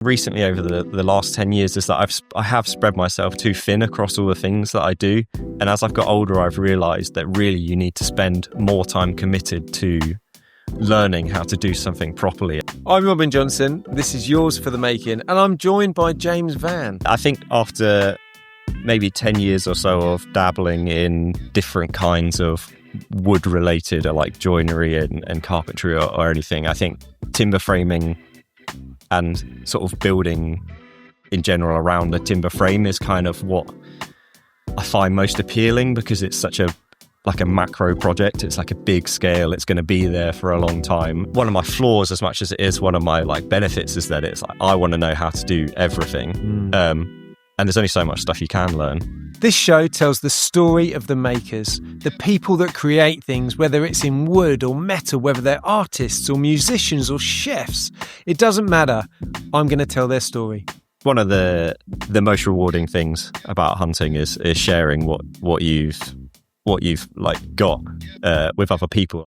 Recently, over the last 10 years, is that I have spread myself too thin across all the things that I do. And as I've got older, I've realised that really you need to spend more time committed to learning how to do something properly. I'm Robin Johnson. This is Yours for the Making, and I'm joined by James Vann. I think after maybe 10 years or so of dabbling in different kinds of wood-related, or like joinery and carpentry or anything, I think timber framing and sort of building in general around the timber frame is kind of what I find most appealing, because it's such a macro project. It's like a big scale. It's going to be there for a long time. One of my flaws, as much as it is one of my benefits, is that it's like I want to know how to do everything. And there's only so much stuff you can learn. This show tells the story of the makers, the people that create things, whether it's in wood or metal, whether they're artists or musicians or chefs. It doesn't matter. I'm going to tell their story. One of the most rewarding things about hunting is sharing what you've got with other people.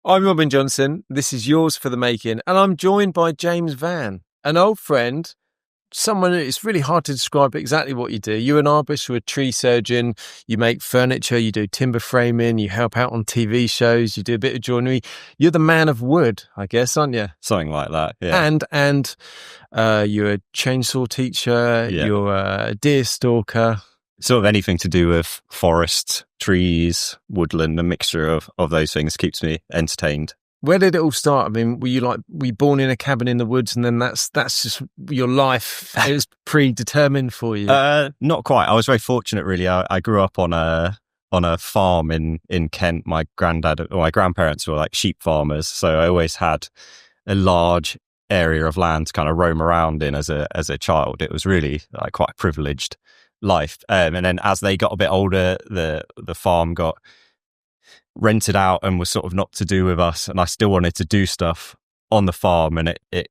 I'm Robin Johnson. This is Yours for the Making, and I'm joined by James Vann, an old friend. Someone, it's really hard to describe exactly what you do. You're an arborist, you're a tree surgeon, you make furniture, you do timber framing, you help out on TV shows, you do a bit of joinery. You're the man of wood, I guess, aren't you? Something like that, yeah. And you're a chainsaw teacher, Yeah. You're a deer stalker. Sort of anything to do with forests, trees, woodland, a mixture of those things keeps me entertained. Where did it all start? I mean, were you born in a cabin in the woods, and then that's just your life? It was predetermined for you. Not quite. I was very fortunate, really. I grew up on a farm in Kent. My grandparents were like sheep farmers, so I always had a large area of land to kind of roam around in as a child. It was really quite a privileged life. And then as they got a bit older, the farm got rented out and was sort of not to do with us, and I still wanted to do stuff on the farm, and it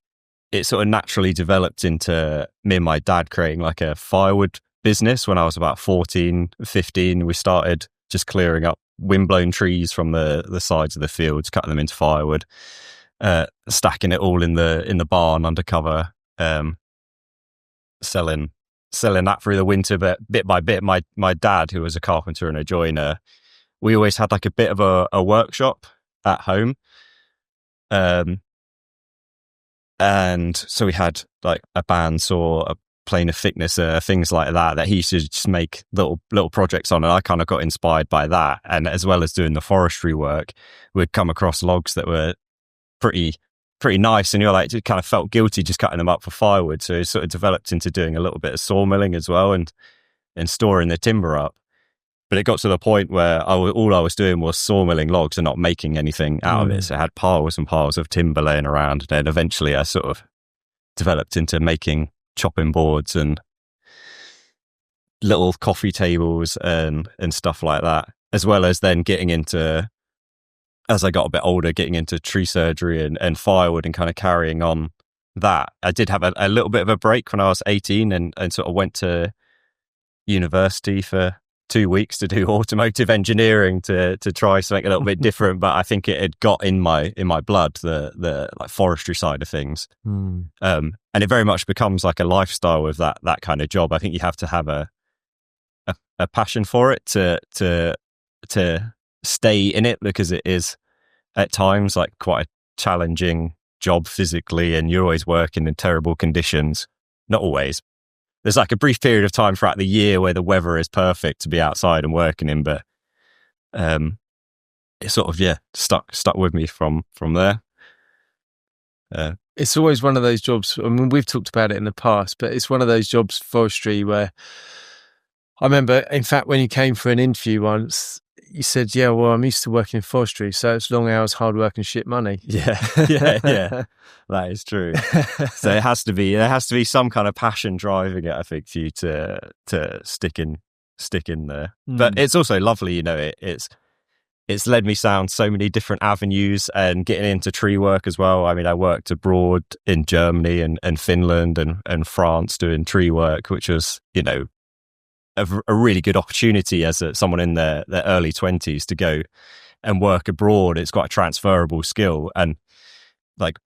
sort of naturally developed into me and my dad creating like a firewood business. When I was about 14, 15, we started just clearing up windblown trees from the sides of the fields, cutting them into firewood, stacking it all in the barn under cover, selling that through the winter, but bit by bit. My dad, who was a carpenter and a joiner, we always had like a bit of a workshop at home. And so we had like a bandsaw, a planer thicknesser, things like that he used to just make little projects on. And I kind of got inspired by that. And as well as doing the forestry work, we'd come across logs that were pretty nice. And you kind of felt guilty just cutting them up for firewood. So it sort of developed into doing a little bit of sawmilling as well and storing the timber up. But it got to the point where all I was doing was sawmilling logs and not making anything out of it. So I had piles and piles of timber laying around. And then eventually I sort of developed into making chopping boards and little coffee tables and stuff like that, as well as then getting into, as I got a bit older, getting into tree surgery and firewood and kind of carrying on that. I did have a little bit of a break when I was 18 and sort of went to university for 2 weeks to do automotive engineering to try something a little bit different, but I think it had got in my blood, the like forestry side of things. And it very much becomes like a lifestyle with that kind of job. I think you have to have a passion for it to stay in it, because it is at times like quite a challenging job physically, and you're always working in terrible conditions. Not always. There's like a brief period of time throughout the year where the weather is perfect to be outside and working in, but it sort of stuck with me from there. It's always one of those jobs. I mean, we've talked about it in the past, but it's one of those jobs, forestry, where I remember, in fact, when you came for an interview once, you said, "Yeah, well, I'm used to working in forestry, so it's long hours, hard work, and shit money." Yeah, that is true. So there has to be some kind of passion driving it, I think, for you to stick in there. But it's also lovely, you know. It's led me down so many different avenues, and getting into tree work as well. I mean, I worked abroad in Germany and Finland and France doing tree work, which was, you know, a really good opportunity as someone in their early 20s to go and work abroad. It's quite a transferable skill, and like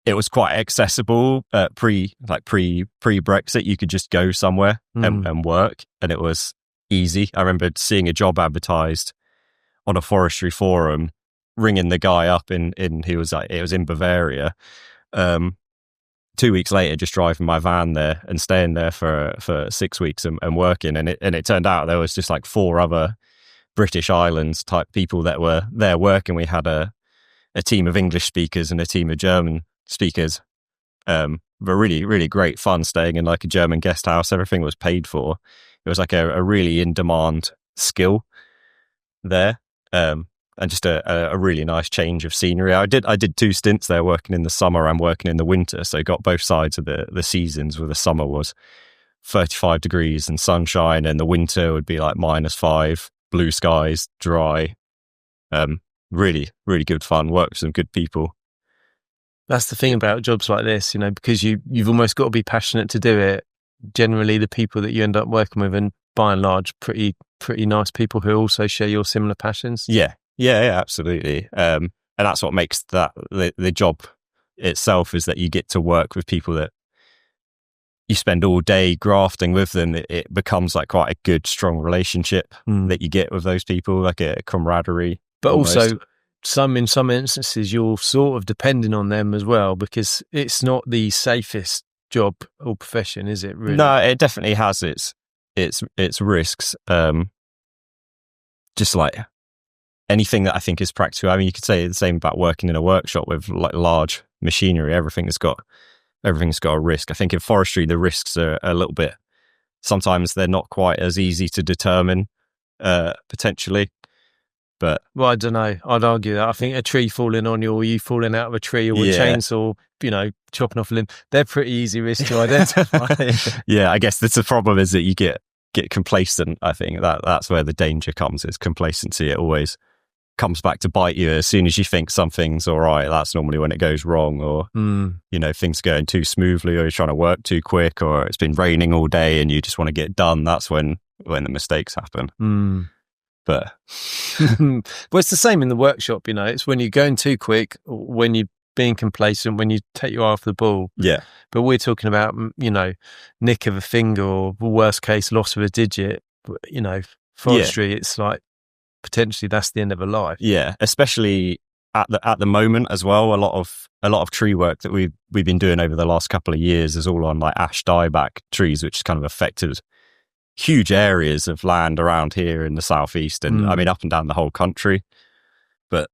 it was quite accessible pre Brexit. You could just go somewhere and work, and it was easy. I remember seeing a job advertised on a forestry forum, ringing the guy up in he was like, it was in Bavaria. 2 weeks later, just driving my van there and staying there for 6 weeks and working, and it turned out there was just like 4 other British Islands type people that were there working. We had a team of English speakers and a team of German speakers. But really, really great fun staying in like a German guest house. Everything was paid for. It was like a really in demand skill there. And just a really nice change of scenery. I did 2 stints there, working in the summer and working in the winter, so got both sides of the seasons, where the summer was 35 degrees and sunshine, and the winter would be like -5, blue skies, dry. Really, really good fun. Work with some good people. That's the thing about jobs like this, because you've almost got to be passionate to do it. Generally, the people that you end up working with, and by and large, pretty nice people who also share your similar passions. Yeah, absolutely. And that's what makes the job itself, is that you get to work with people that you spend all day grafting with them. It becomes like quite a good, strong relationship that you get with those people, like a camaraderie. But almost. Also, in some instances, you're sort of depending on them as well, because it's not the safest job or profession, is it? Really? No, it definitely has its risks. Just like anything that I think is practical. I mean, you could say the same about working in a workshop with like large machinery. Everything's got a risk. I think in forestry, the risks are a little bit, sometimes they're not quite as easy to determine, potentially. But well, I don't know. I'd argue that. I think a tree falling on you, or you falling out of a tree, or a chainsaw, chopping off a limb, they're pretty easy risks to identify. Yeah, I guess that's the problem, is that you get complacent. I think that's where the danger comes, is complacency. It always comes back to bite you. As soon as you think something's all right, that's normally when it goes wrong, or things are going too smoothly, or you're trying to work too quick, or it's been raining all day and you just want to get done. That's when the mistakes happen. But well, it's the same in the workshop. It's when you're going too quick, or when you're being complacent, when you take your eye off the ball. Yeah. But we're talking about nick of a finger, or worst case, loss of a digit. Forestry, it's like, potentially that's the end of a life. Yeah, especially at the moment as well. A lot of tree work that we've been doing over the last couple of years is all on like ash dieback trees, which has kind of affected huge areas of land around here in the southeast, and I mean up and down the whole country. But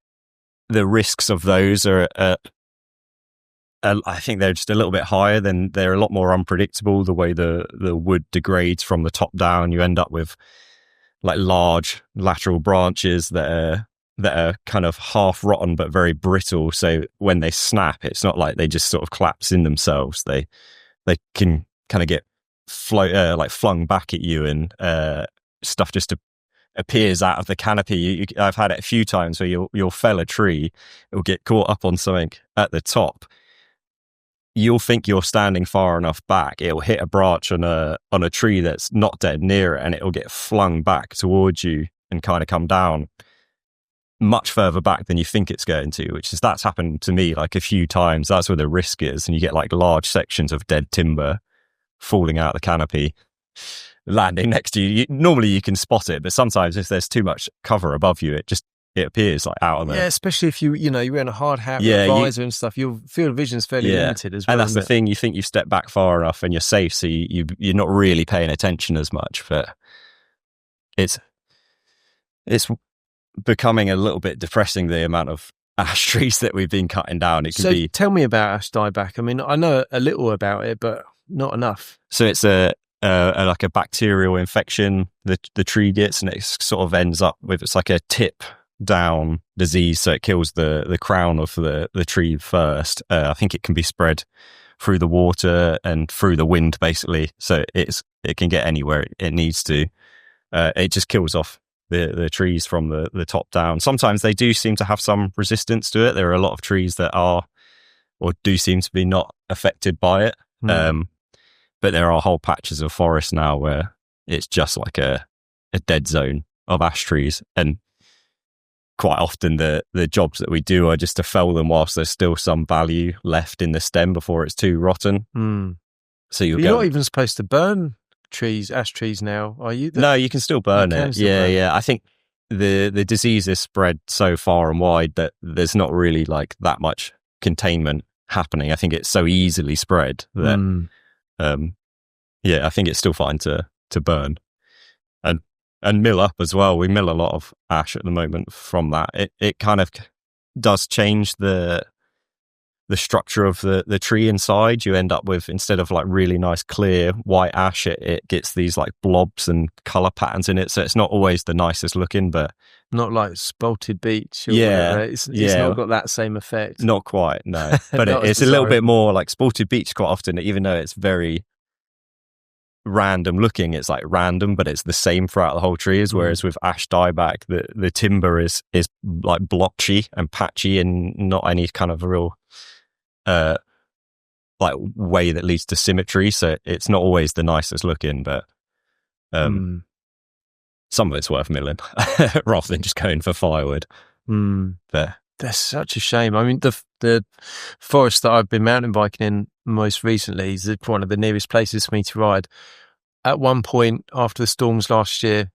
the risks of those are, I think they're just a little bit higher. Than they're a lot more unpredictable. The way the wood degrades from the top down, you end up with like large lateral branches that are kind of half rotten but very brittle. So when they snap, it's not like they just sort of collapse in themselves. They can kind of get flung back at you, and stuff just appears out of the canopy. I've had it a few times where you'll fell a tree, it'll get caught up on something at the top. You'll think you're standing far enough back, it'll hit a branch on a tree that's not dead near it, and it'll get flung back towards you and kind of come down much further back than you think it's going to, that's happened to me like a few times. That's where the risk is, and you get like large sections of dead timber falling out of the canopy, landing next to you. Normally you can spot it, but sometimes if there's too much cover above you, it appears like out of there. Yeah, especially if you're wearing a hard hat, visor and stuff, your field of vision is fairly limited as well. And that's the thing, you think you've stepped back far enough and you're safe, so you're not really paying attention as much. But it's becoming a little bit depressing, the amount of ash trees that we've been cutting down. It can be. Tell me about ash dieback. I mean, I know a little about it, but not enough. So it's like a bacterial infection the tree gets, and it sort of ends up with, it's like a tip down disease. So it kills the crown of the tree first. I think it can be spread through the water and through the wind, basically. So it can get anywhere it needs to. It just kills off the trees from the top down. Sometimes they do seem to have some resistance to it. There are a lot of trees that are, or do seem to be, not affected by it. But there are whole patches of forest now where it's just like a dead zone of ash trees. And quite often the jobs that we do are just to fell them whilst there's still some value left in the stem before it's too rotten. So you're not even supposed to burn ash trees now, are you? No, you can still burn it. Yeah. I think the disease is spread so far and wide that there's not really like that much containment happening. I think it's so easily spread that I think it's still fine to burn and mill up as well. We mill a lot of ash at the moment from that. It kind of does change the structure of the tree inside. You end up with, instead of like really nice clear white ash, it gets these like blobs and color patterns in it, so it's not always the nicest looking, but not like spalted beech or whatever. It's not got that same effect. Not quite, no. But it's a little bit more like spalted beech quite often, even though it's very random looking, it's like random, but it's the same throughout the whole trees. Whereas with ash dieback, the timber is like blotchy and patchy and not any kind of real like way that leads to symmetry, so it's not always the nicest looking, but some of it's worth milling rather than just going for firewood. But that's such a shame. I mean, the forest that I've been mountain biking in most recently is one of the nearest places for me to ride. At one point after the storms last year,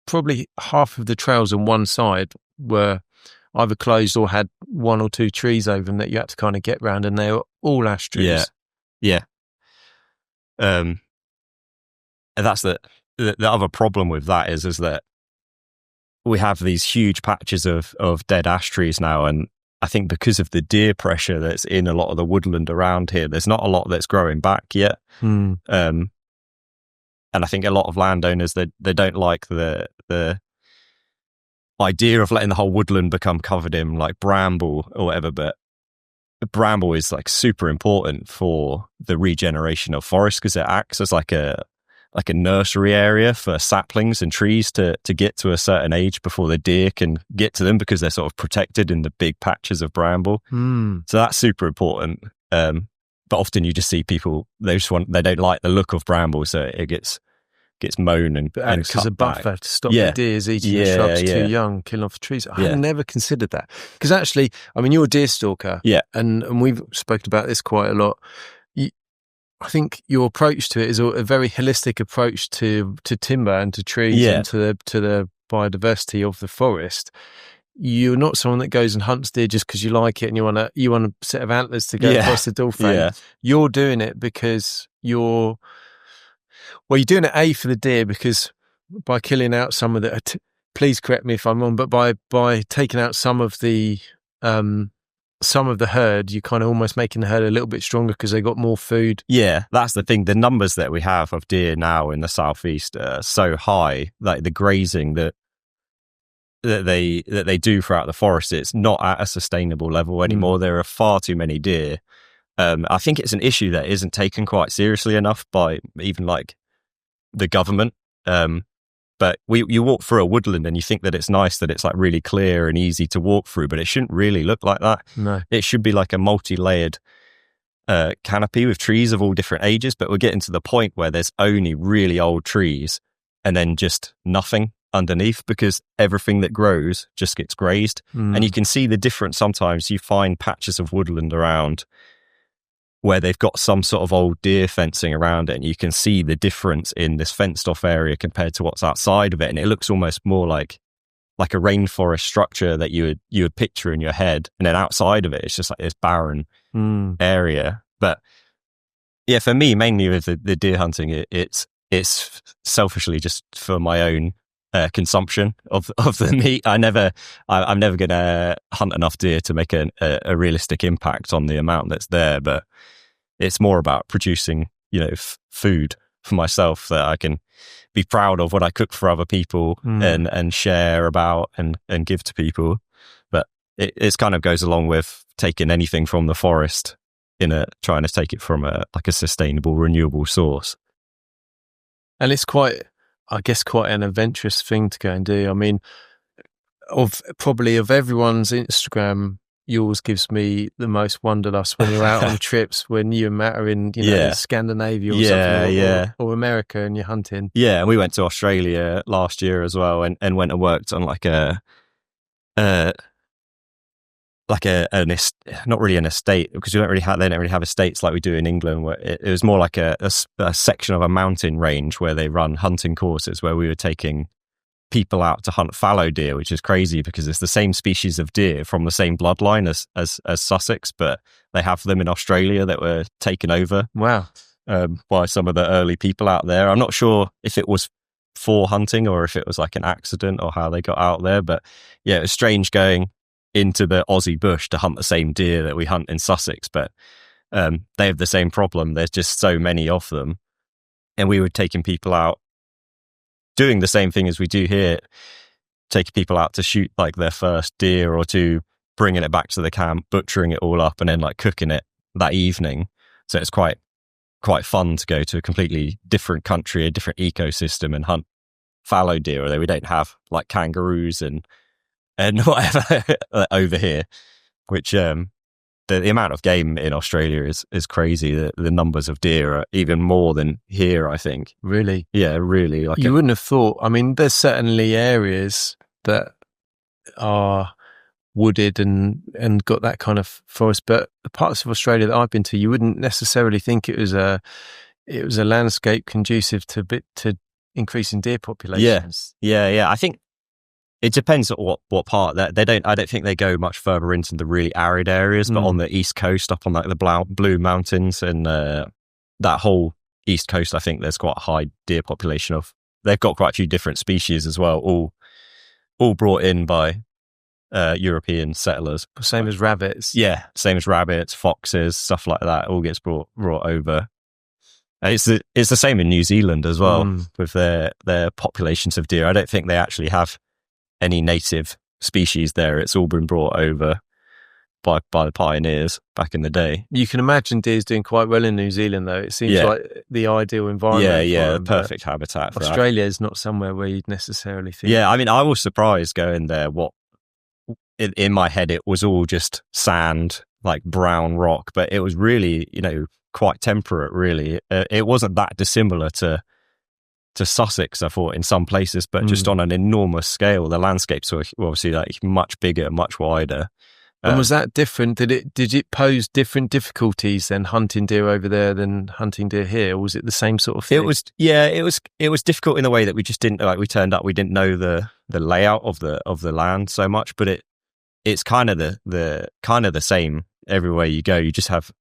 probably half of the trails on one side were either closed or had one or two trees over them that you had to kind of get round, and they were all ash trees. Yeah. And that's the other problem with that is that we have these huge patches of dead ash trees now, and I think because of the deer pressure that's in a lot of the woodland around here, there's not a lot that's growing back yet. And I think a lot of landowners, they don't like the idea of letting the whole woodland become covered in like bramble or whatever, but bramble is like super important for the regeneration of forest because it acts as like a nursery area for saplings and trees to get to a certain age before the deer can get to them, because they're sort of protected in the big patches of bramble. So that's super important. But often you just see people, they don't like the look of bramble, so it gets mown and cut as a buffer back to stop the deers eating the shrubs too young, killing off the trees. I had never considered that, because actually, I mean, you're a deer stalker, and we've spoken about this quite a lot. I think your approach to it is a very holistic approach to timber and to trees and to the biodiversity of the forest. You're not someone that goes and hunts deer just because you like it and you want a set of antlers to go across the door frame. You're doing it because you're doing it for the deer, because by killing out some of the please correct me if I'm wrong, but by taking out some of the herd, you're kind of almost making the herd a little bit stronger because they got more food. Yeah, that's the thing. The numbers that we have of deer now in the southeast are so high, like the grazing that they do throughout the forest, it's not at a sustainable level anymore. There are far too many deer. I think it's an issue that isn't taken quite seriously enough by even like the government. But you walk through a woodland and you think that it's nice, that it's like really clear and easy to walk through, but it shouldn't really look like that. No. It should be like a multi-layered canopy with trees of all different ages, but we're getting to the point where there's only really old trees and then just nothing underneath, because everything that grows just gets grazed. And you can see the difference. Sometimes you find patches of woodland around where they've got some sort of old deer fencing around it, and you can see the difference in this fenced off area compared to what's outside of it, and it looks almost more like a rainforest structure that you would picture in your head, and then outside of it it's just like this barren area. But yeah, for me, mainly with the deer hunting, it's selfishly just for my own consumption of the meat. I'm never going to hunt enough deer to make a realistic impact on the amount that's there, but it's more about producing, food for myself that I can be proud of when I cook for other people and share about and give to people. But it kind of goes along with taking anything from the forest trying to take it from a sustainable, renewable source. And it's quite an adventurous thing to go and do. I mean, of everyone's Instagram, yours gives me the most wanderlust when you're out on trips, when you and Matt are in, Scandinavia or something, or America, and you're hunting. Yeah, and we went to Australia last year as well, and went and worked on like a uh, like not really an estate, because they don't really have estates like we do in England, where it was more like a section of a mountain range where they run hunting courses, where we were taking people out to hunt fallow deer, which is crazy because it's the same species of deer from the same bloodline as Sussex, but they have them in Australia that were taken over. Wow. By some of the early people out there. I'm not sure if it was for hunting or if it was like an accident or how they got out there, but yeah, it was strange going into the Aussie bush to hunt the same deer that we hunt in Sussex, but they have the same problem. There's just so many of them, and we were taking people out doing the same thing as we do here, taking people out to shoot like their first deer or two, bringing it back to the camp, butchering it all up, and then like cooking it that evening. So it's quite fun to go to a completely different country, a different ecosystem, and hunt fallow deer, although we don't have like kangaroos and whatever over here, which the amount of game in Australia is crazy. The numbers of deer are even more than here, I think. Really? Yeah, really. Like you wouldn't have thought. I mean, there's certainly areas that are wooded and got that kind of forest, but the parts of Australia that I've been to, you wouldn't necessarily think it was a landscape conducive to increasing deer populations. Yeah. I think it depends on what part. That I don't think they go much further into the really arid areas, but on the east coast, up on like the Blue Mountains and that whole east coast, I think there's quite a high deer population of. They've got quite a few different species as well, all brought in by European settlers. Same as rabbits. Yeah, same as rabbits, foxes, stuff like that. All gets brought over. It's the same in New Zealand as well, with their populations of deer. I don't think they actually have any native species there. It's all been brought over by the pioneers back in the day. You can imagine deer's doing quite well in New Zealand, though. It seems like the ideal environment. Yeah, the perfect habitat for Australia is not somewhere where you'd necessarily think. Yeah, I mean, I was surprised going there. In my head, it was all just sand, like brown rock, but it was really, quite temperate, really. It wasn't that dissimilar to Sussex, I thought, in some places, but just on an enormous scale. The landscapes were obviously like much bigger, much wider. And was that different? Did it pose different difficulties than hunting deer over there than hunting deer here? Or was it the same sort of thing? It was difficult in a way that we just didn't, like, we turned up, we didn't know the layout of the land so much, but it's kind of the same everywhere you go. You just have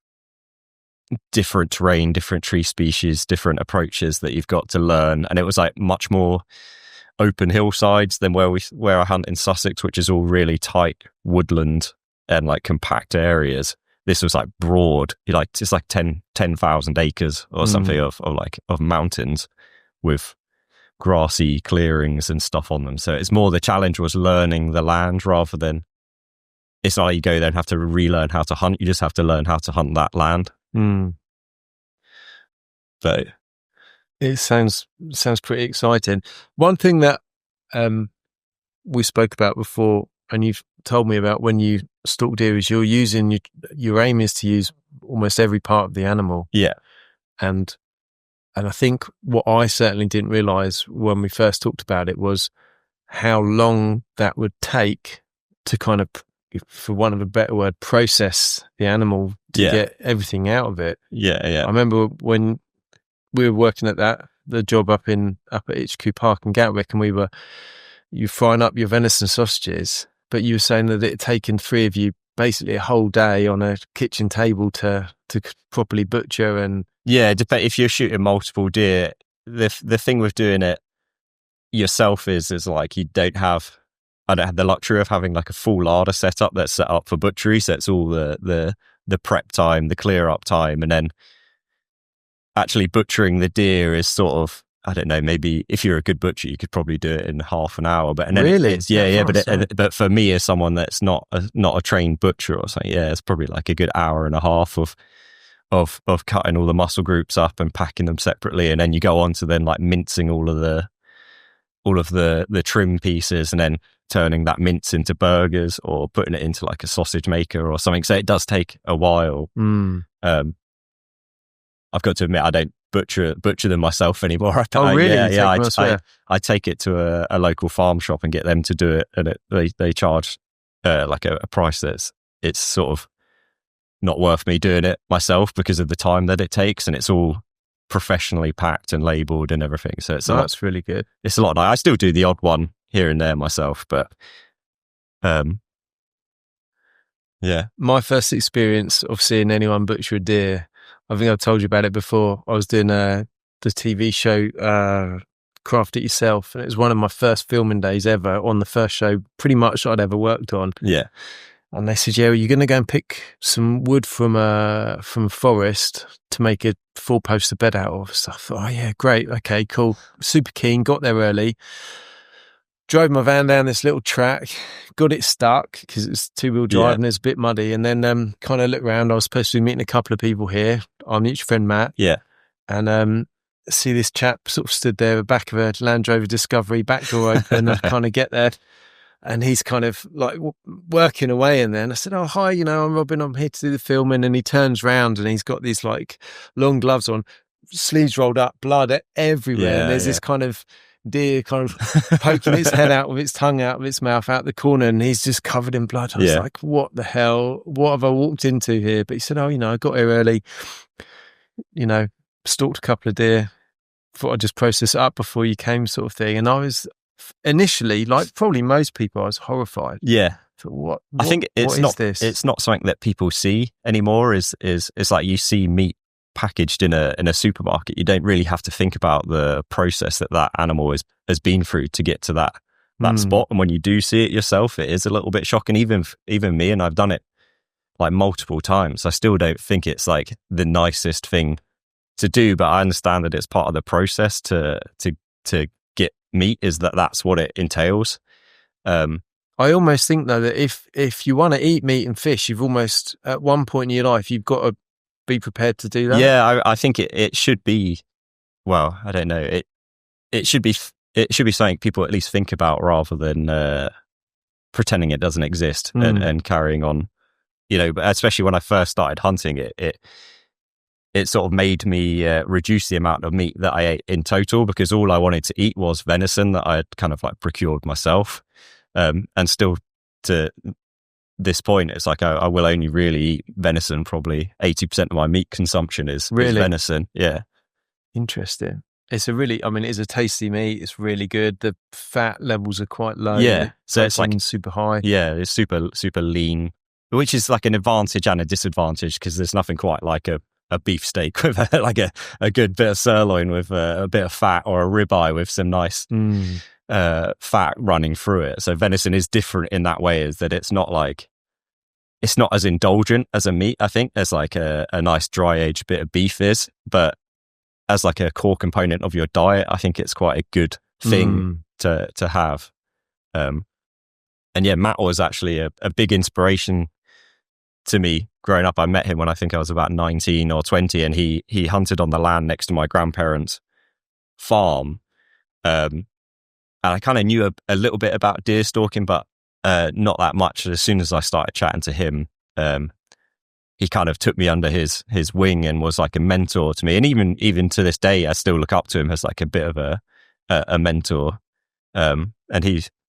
different terrain, different tree species, different approaches that you've got to learn. And it was like much more open hillsides than where I hunt in Sussex, which is all really tight woodland and like compact areas. This was like broad, it's like 10,000 acres or something of mountains with grassy clearings and stuff on them. So it's more, the challenge was learning the land rather than, it's not like you go there and have to relearn how to hunt. You just have to learn how to hunt that land. But it sounds pretty exciting. One thing that we spoke about before, and you've told me about when you stalk deer, is your aim is to use almost every part of the animal. Yeah. And I think what I certainly didn't realize when we first talked about it was how long that would take to kind of, for want of a better word, process the animal to get everything out of it. Yeah. I remember when we were working at the job up at HQ Park in Gatwick, and you frying up your venison sausages, but you were saying that it had taken three of you basically a whole day on a kitchen table to properly butcher. And if you're shooting multiple deer, the thing with doing it yourself is like I don't have the luxury of having like a full larder set up that's set up for butchery. So it's all the prep time, the clear up time, and then actually butchering the deer is sort of, I don't know, maybe if you're a good butcher, you could probably do it in half an hour. But really, but for me, as someone that's not a trained butcher or something, it's probably like a good hour and a half of cutting all the muscle groups up and packing them separately, and then you go on to then like mincing all of the trim pieces, and then turning that mince into burgers or putting it into like a sausage maker or something. So it does take a while. I've got to admit, I don't butcher them myself anymore. Really? I take it to a local farm shop and get them to do it, and they charge like a price that's it's sort of not worth me doing it myself because of the time that it takes, and it's all professionally packed and labeled and everything. So it's That's really good. It's a lot. I still do the odd one here and there myself, but yeah. My first experience of seeing anyone butcher a deer, I think I've told you about it before. I was doing the TV show Craft It Yourself, and it was one of my first filming days ever on the first show pretty much I'd ever worked on. Yeah. And they said, yeah, well, you're going to go and pick some wood from a forest to make a 4-poster bed out of. So I thought, oh yeah, great. Okay, cool. Super keen. Got there early. Drove my van down this little track, got it stuck because it's 2-wheel drive and it's a bit muddy. And then kind of looked around. I was supposed to be meeting a couple of people here. Our mutual friend, Matt. Yeah. And see this chap sort of stood there, the back of a Land Rover Discovery, back door open. I kind of get there. And he's kind of like working away. And then I said, oh, hi, I'm Robin. I'm here to do the filming. And he turns round and he's got these like long gloves on, sleeves rolled up, blood everywhere. Yeah, and there's this kind of deer kind of poking its head out with its tongue out of its mouth out the corner. And he's just covered in blood. I was like, what the hell? What have I walked into here? But he said, oh, I got here early, stalked a couple of deer. Thought I'd just process it up before you came sort of thing. And I was initially, like probably most people, I was horrified. Yeah. What I think it's not this? It's not something that people see anymore. Is it's like you see meat packaged in a supermarket. You don't really have to think about the process that animal has been through to get to that spot. And when you do see it yourself, it is a little bit shocking. Even me, and I've done it like multiple times. I still don't think it's like the nicest thing to do, but I understand that it's part of the process to get meat. Is that's what it entails. I almost think though that if you want to eat meat and fish, you've almost at one point in your life you've got to be prepared to do that. Yeah, I think it should be. Well, I don't know. It should be something people at least think about rather than pretending it doesn't exist and carrying on. But especially when I first started hunting, it sort of made me reduce the amount of meat that I ate in total, because all I wanted to eat was venison that I had kind of like procured myself. And still to this point, it's like I will only really eat venison. Probably 80% of my meat consumption is venison. Yeah. Interesting. It's a tasty meat. It's really good. The fat levels are quite low. Yeah. So it's like super high. Yeah. It's super, super lean, which is like an advantage and a disadvantage, because there's nothing quite like a beefsteak with like a good bit of sirloin with a bit of fat, or a ribeye with some nice fat running through it. So venison is different in that way, is that it's not as indulgent as a meat, I think, as like a nice dry aged bit of beef is, but as like a core component of your diet, I think it's quite a good thing to have. And yeah, Matt was actually a big inspiration to me growing up. I met him when I think I was about 19 or 20, and he hunted on the land next to my grandparents' farm. And I kind of knew a little bit about deer stalking, but not that much. As soon as I started chatting to him, he kind of took me under his wing and was like a mentor to me. And even to this day, I still look up to him as like a bit of a mentor. And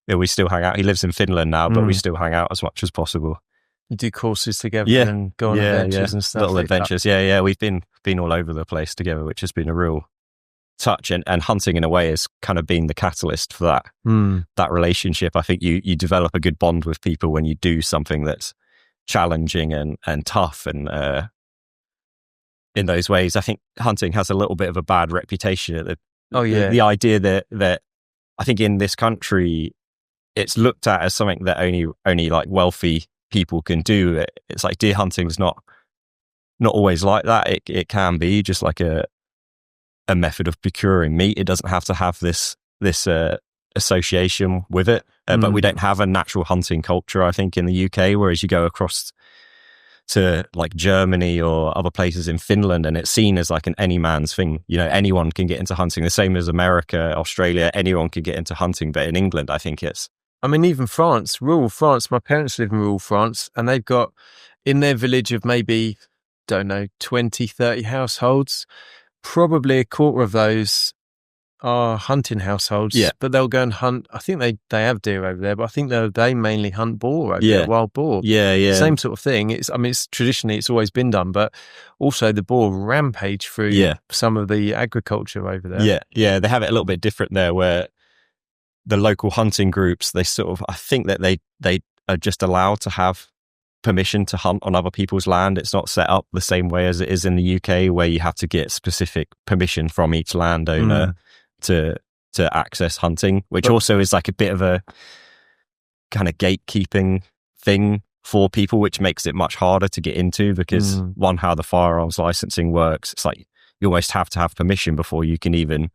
we still hang out. He lives in Finland now, but we still hang out as much as possible. You do courses together and go on adventures and stuff. Little like adventures. That. Yeah. We've been all over the place together, which has been a real touch. And hunting in a way has kind of been the catalyst for that relationship. I think you develop a good bond with people when you do something that's challenging and tough. And in those ways, I think hunting has a little bit of a bad reputation. The idea that I think in this country, it's looked at as something that only like wealthy people can do. It's like deer hunting is not always like that. It can be just like a method of procuring meat. It doesn't have to have this association with it. But we don't have a natural hunting culture, I think, in the UK, whereas you go across to like Germany or other places in Finland, and it's seen as like an any man's thing. Anyone can get into hunting. The same as America, Australia, anyone can get into hunting. But in England, I think even France, rural France, my parents live in rural France, and they've got in their village of maybe, 20, 30 households, probably a quarter of those are hunting households, Yeah. but they'll go and hunt. I think they have deer over there, but I think they mainly hunt boar over there, wild boar. Yeah. Same sort of thing. It's traditionally it's always been done, but also the boar rampage through some of the agriculture over there. Yeah. They have it a little bit different there, where the local hunting groups, they sort of, I think that they are just allowed to have permission to hunt on other people's land. It's not set up the same way as it is in the UK, where you have to get specific permission from each landowner to access hunting, which also is like a bit of a kind of gatekeeping thing for people, which makes it much harder to get into, because one, how the firearms licensing works, it's like you almost have to have permission before you can even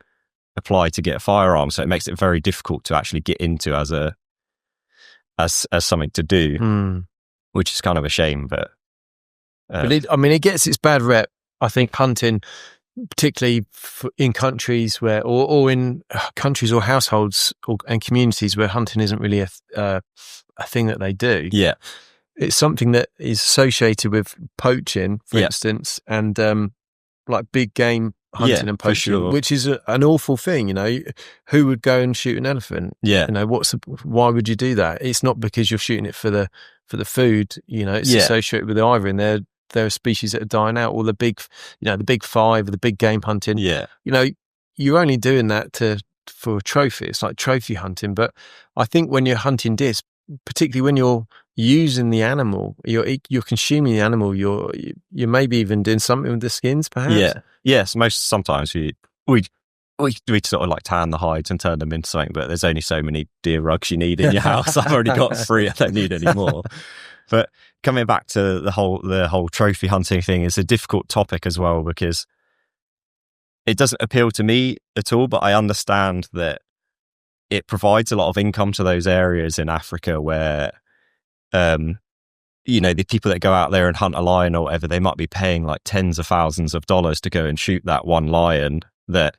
apply to get a firearm. So it makes it very difficult to actually get into as something to do, which is kind of a shame. But it gets its bad rep. I think hunting, particularly in countries where, or in countries or households and communities where hunting isn't really a thing that they do. Yeah, it's something that is associated with poaching, for instance, and like big game hunting and poaching, which is an awful thing. You know, who would go and shoot an elephant? Yeah, you know, why would you do that? It's not because you're shooting it for the food. You know, it's associated with the ivory, and there are species that are dying out. Or the big five, or the big game hunting. Yeah, you know, you're only doing that for a trophy. It's like trophy hunting. But I think when you're hunting deer, particularly when you're using the animal, you're consuming the animal. You're maybe even doing something with the skins, perhaps. Yeah. Yes. Sometimes we sort of like tan the hides and turn them into something, but there's only so many deer rugs you need in your house. I've already got 3. I don't need any more. But coming back to the whole trophy hunting thing, is a difficult topic as well, because it doesn't appeal to me at all. But I understand that it provides a lot of income to those areas in Africa where, the people that go out there and hunt a lion or whatever, they might be paying like tens of thousands of dollars to go and shoot that one lion that,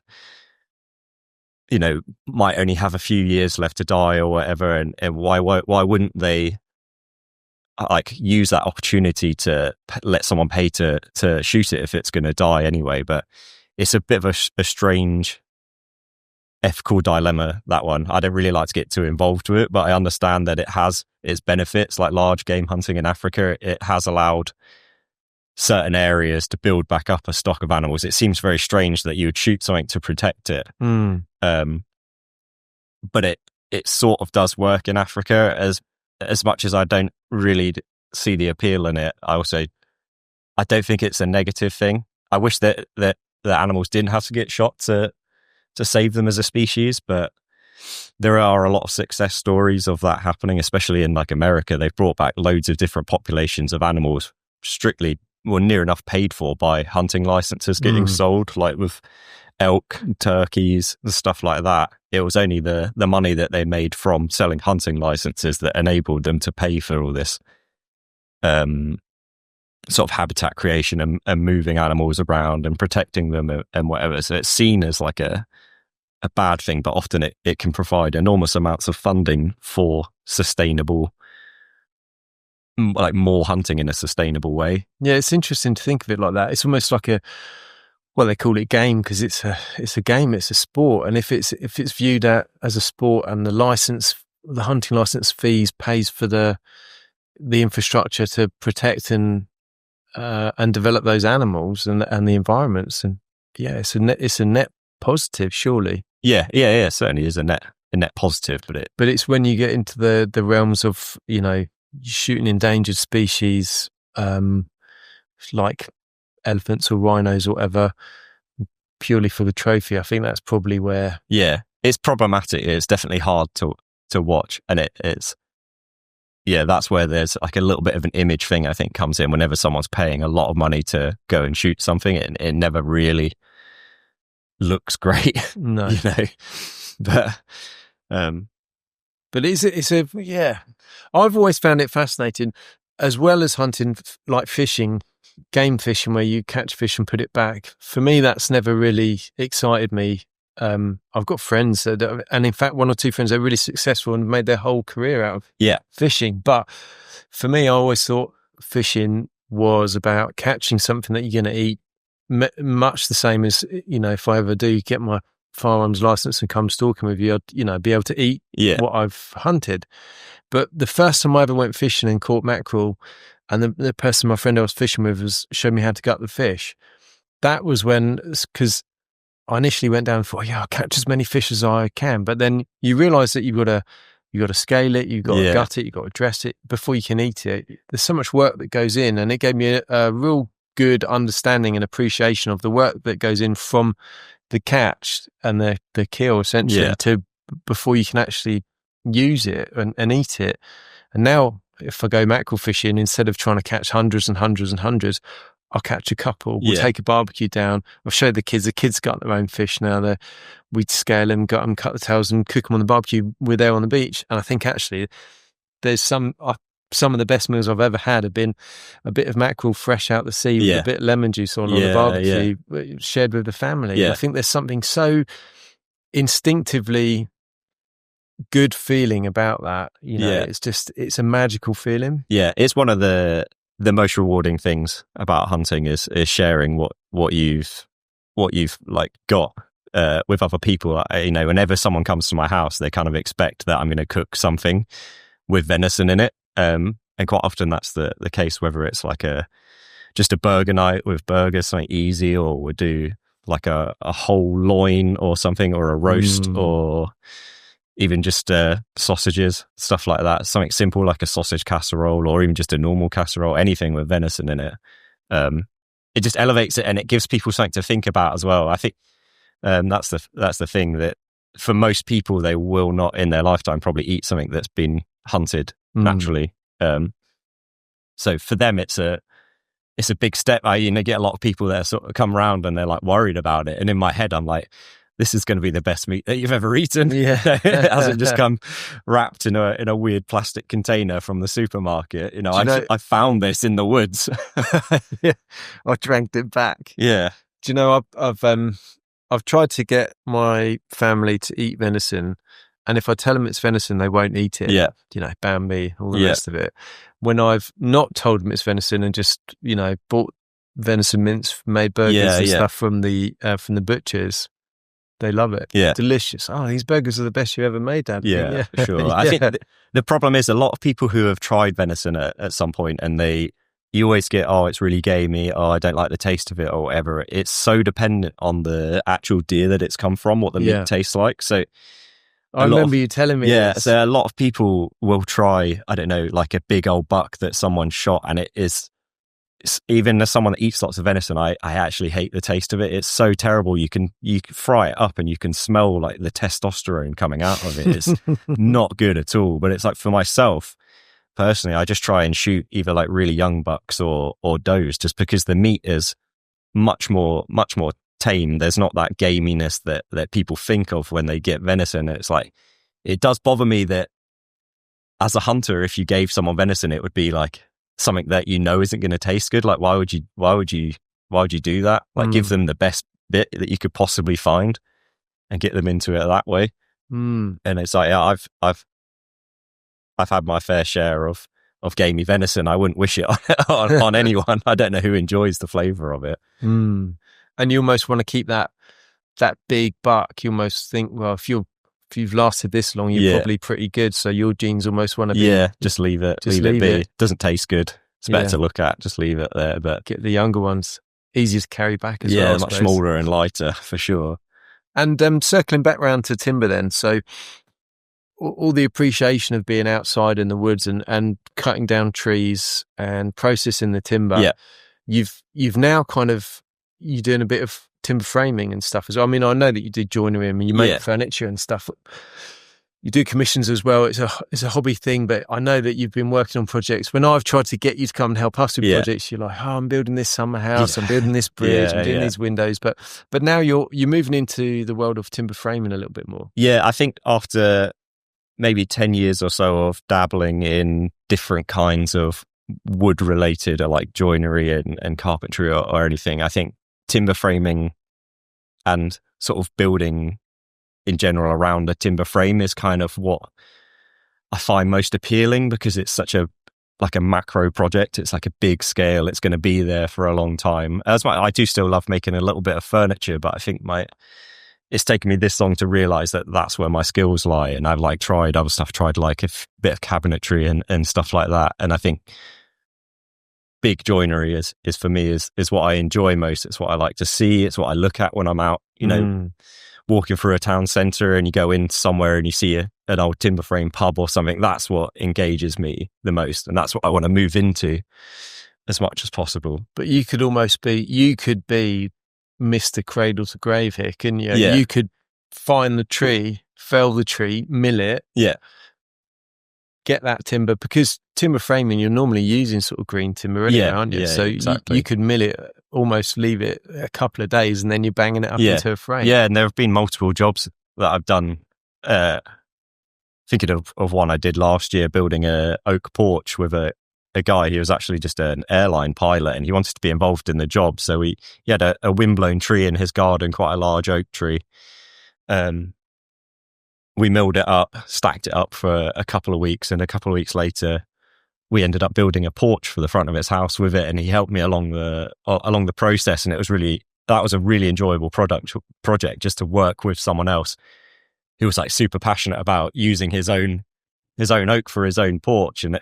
might only have a few years left to die or whatever. And why wouldn't they like use that opportunity to let someone pay to shoot it if it's going to die anyway? But it's a bit of a strange ethical dilemma, that one. I don't really like to get too involved with it, but I understand that it has its benefits, like large game hunting in Africa. It has allowed certain areas to build back up a stock of animals. It seems very strange that you would shoot something to protect it. But it sort of does work in Africa, as much as I don't really see the appeal in it. I don't think it's a negative thing. I wish that the animals didn't have to get shot to save them as a species, but there are a lot of success stories of that happening, especially in like America. They've brought back loads of different populations of animals strictly, near enough paid for by hunting licenses getting sold, like with elk, turkeys, and stuff like that. It was only the money that they made from selling hunting licenses that enabled them to pay for all this sort of habitat creation and moving animals around and protecting them and whatever. So it's seen as like a bad thing, but often it can provide enormous amounts of funding for sustainable, like more hunting in a sustainable way. Yeah, it's interesting to think of it like that. It's almost like they call it game because it's a game, it's a sport, and if it's viewed as a sport, and the hunting license fees pays for the infrastructure to protect and develop those animals and the environments, and it's a net positive, surely. Yeah, certainly is a net positive, but it's when you get into the realms of shooting endangered species, like elephants or rhinos or whatever, purely for the trophy. I think that's probably where it's problematic. It's definitely hard to watch, and it's that's where there's like a little bit of an image thing, I think, comes in. Whenever someone's paying a lot of money to go and shoot something, it never really looks great. No. But I've always found it fascinating, as well as hunting, like fishing, game fishing, where you catch fish and put it back. For me, that's never really excited me. I've got friends and in fact 1 or 2 friends that are really successful and made their whole career out of fishing. But for me, I always thought fishing was about catching something that you're going to eat, much the same as, if I ever do get my firearms license and come stalking with you, I'd, be able to eat what I've hunted. But the first time I ever went fishing and caught mackerel, and the person, my friend I was fishing with, showed me how to gut the fish. That was when, because I initially went down and thought, I'll catch as many fish as I can. But then you realise that you've got to scale it, you've got to gut it, you've got to dress it before you can eat it. There's so much work that goes in, and it gave me a real good understanding and appreciation of the work that goes in from the catch and the kill, essentially, to before you can actually use it and eat it. And now, if I go mackerel fishing, instead of trying to catch hundreds and hundreds and hundreds, I'll catch a couple. We'll take a barbecue down. I've showed the kids got their own fish now. We'd scale them, gut them, cut the tails, and cook them on the barbecue. We're there on the beach. And I think actually there's some of the best meals I've ever had have been a bit of mackerel fresh out the sea with a bit of lemon juice on the barbecue, shared with the family. I think there's something so instinctively good feeling about that. It's a magical feeling. Yeah, it's one of the most rewarding things about hunting is sharing what you've like got with other people. Whenever someone comes to my house, they kind of expect that I'm going to cook something with venison in it, and quite often that's the case, whether it's like just a burger night with burgers, something easy, or we'll do like a whole loin or something, or a roast, or even just sausages, stuff like that. Something simple like a sausage casserole, or even just a normal casserole, anything with venison in it. It just elevates it, and it gives people something to think about as well. I think that's the thing, that for most people, they will not in their lifetime probably eat something that's been hunted naturally. So for them, it's a big step. I get a lot of people that sort of come around and they're like worried about it, and in my head, I'm like, this is going to be the best meat that you've ever eaten. Yeah. It hasn't just come wrapped in a weird plastic container from the supermarket. I found this in the woods. I drank it back. Yeah. Do you know, I've tried to get my family to eat venison, and if I tell them it's venison, they won't eat it. Yeah. Bambi, all the rest of it. When I've not told them it's venison and just, bought venison mince, made burgers and stuff from the butchers, they love it. Yeah. Delicious. Oh, these burgers are the best you ever made, Dad. Yeah, for sure. I think the problem is a lot of people who have tried venison at some point, and you always get, it's really gamey, I don't like the taste of it, or whatever. It's so dependent on the actual deer that it's come from, what the meat tastes like. So I remember you telling me this. So a lot of people will try, I don't know, like a big old buck that someone shot, and it's even as someone that eats lots of venison, I actually hate the taste of it. It's so terrible. You can fry it up and you can smell like the testosterone coming out of it. It's not good at all. But it's like, for myself personally, I just try and shoot either like really young bucks or does, just because the meat is much more tame. There's not that gaminess that people think of when they get venison. It's like, it does bother me that as a hunter, if you gave someone venison, it would be like something that isn't going to taste good. Like, why would you do that? Like, give them the best bit that you could possibly find and get them into it that way. And it's like, I've had my fair share of gamey venison. I wouldn't wish it on anyone. I don't know who enjoys the flavor of it. And you almost want to keep that big buck. You almost think, well, if you've lasted this long, you're probably pretty good. So your genes almost want to be... just leave it. Just leave it be. Doesn't taste good. It's better to look at. Just leave it there. But get the younger ones. Easier to carry back as well. Yeah, much smaller and lighter, for sure. And circling back round to timber then. So all the appreciation of being outside in the woods and cutting down trees and processing the timber. Yeah. You've now you're doing a bit of timber framing and stuff as well. I mean, I know that you did joinery and you make furniture and stuff. You do commissions as well. It's a hobby thing, but I know that you've been working on projects. When I've tried to get you to come and help us with projects, you're like, I'm building this summer house, I'm building this bridge, I'm doing these windows. But now you're moving into the world of timber framing a little bit more. Yeah, I think after maybe 10 years or so of dabbling in different kinds of wood related, or like joinery and carpentry or anything, I think timber framing and sort of building in general around a timber frame is kind of what I find most appealing, because it's such a macro project. It's like a big scale. It's going to be there for a long time. I do still love making a little bit of furniture, but I think it's taken me this long to realize that that's where my skills lie. And I've like tried other stuff, tried like a bit of cabinetry and stuff like that. And I think big joinery is for me is what I enjoy most. It's what I like to see. It's what I look at when I'm out, you know, walking through a town centre, and you go in somewhere and you see an old timber frame pub or something. That's what engages me the most. And that's what I want to move into as much as possible. But you could be Mr. Cradle to Grave here, couldn't you? Yeah. You could find the tree, fell the tree, mill it. Yeah. Get that timber, because timber framing, you're normally using sort of green timber anyway, aren't you? So exactly. you could mill it, almost leave it a couple of days, and then you're banging it up into a frame. Yeah, and there have been multiple jobs that I've done. Thinking of one I did last year, building a oak porch with a guy. He was actually just an airline pilot, and he wanted to be involved in the job. So he had a windblown tree in his garden, quite a large oak tree. We milled it up, stacked it up for a couple of weeks, and a couple of weeks later, we ended up building a porch for the front of his house with it. And he helped me along the process, and that was a really enjoyable project just to work with someone else who was like super passionate about using his own oak for his own porch. And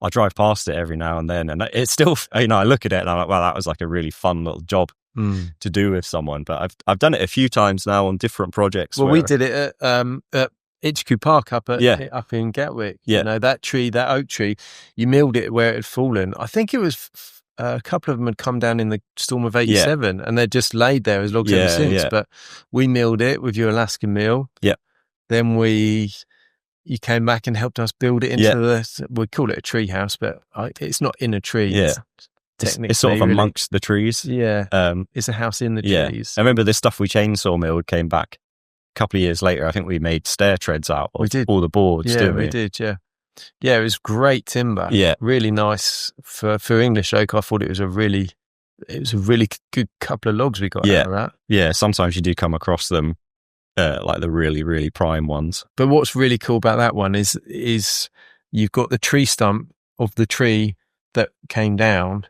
I drive past it every now and then, and it's still, you know, I look at it and I'm like, wow, that was like a really fun little job to do with someone. But I've done it a few times now on different projects. Well, we did it at HQ Park up in Gatwick. Yeah. You know, that oak tree, you milled it where it had fallen. I think it was a couple of them had come down in the storm of 87, and they're just laid there as logs ever since. But we milled it with your Alaskan mill. Yeah. Then you came back and helped us build it into we call it a tree house, but it's not in a tree. Yeah. It's sort of amongst the trees. Yeah. It's a house in the trees. I remember the stuff we chainsaw milled came back a couple of years later. I think we made stair treads out of all the boards, didn't we? We did, yeah. Yeah, it was great timber. Yeah. Really nice for English oak. I thought it was a really good couple of logs we got out of that. Yeah, sometimes you do come across them, like the really, really prime ones. But what's really cool about that one is you've got the tree stump of the tree that came down,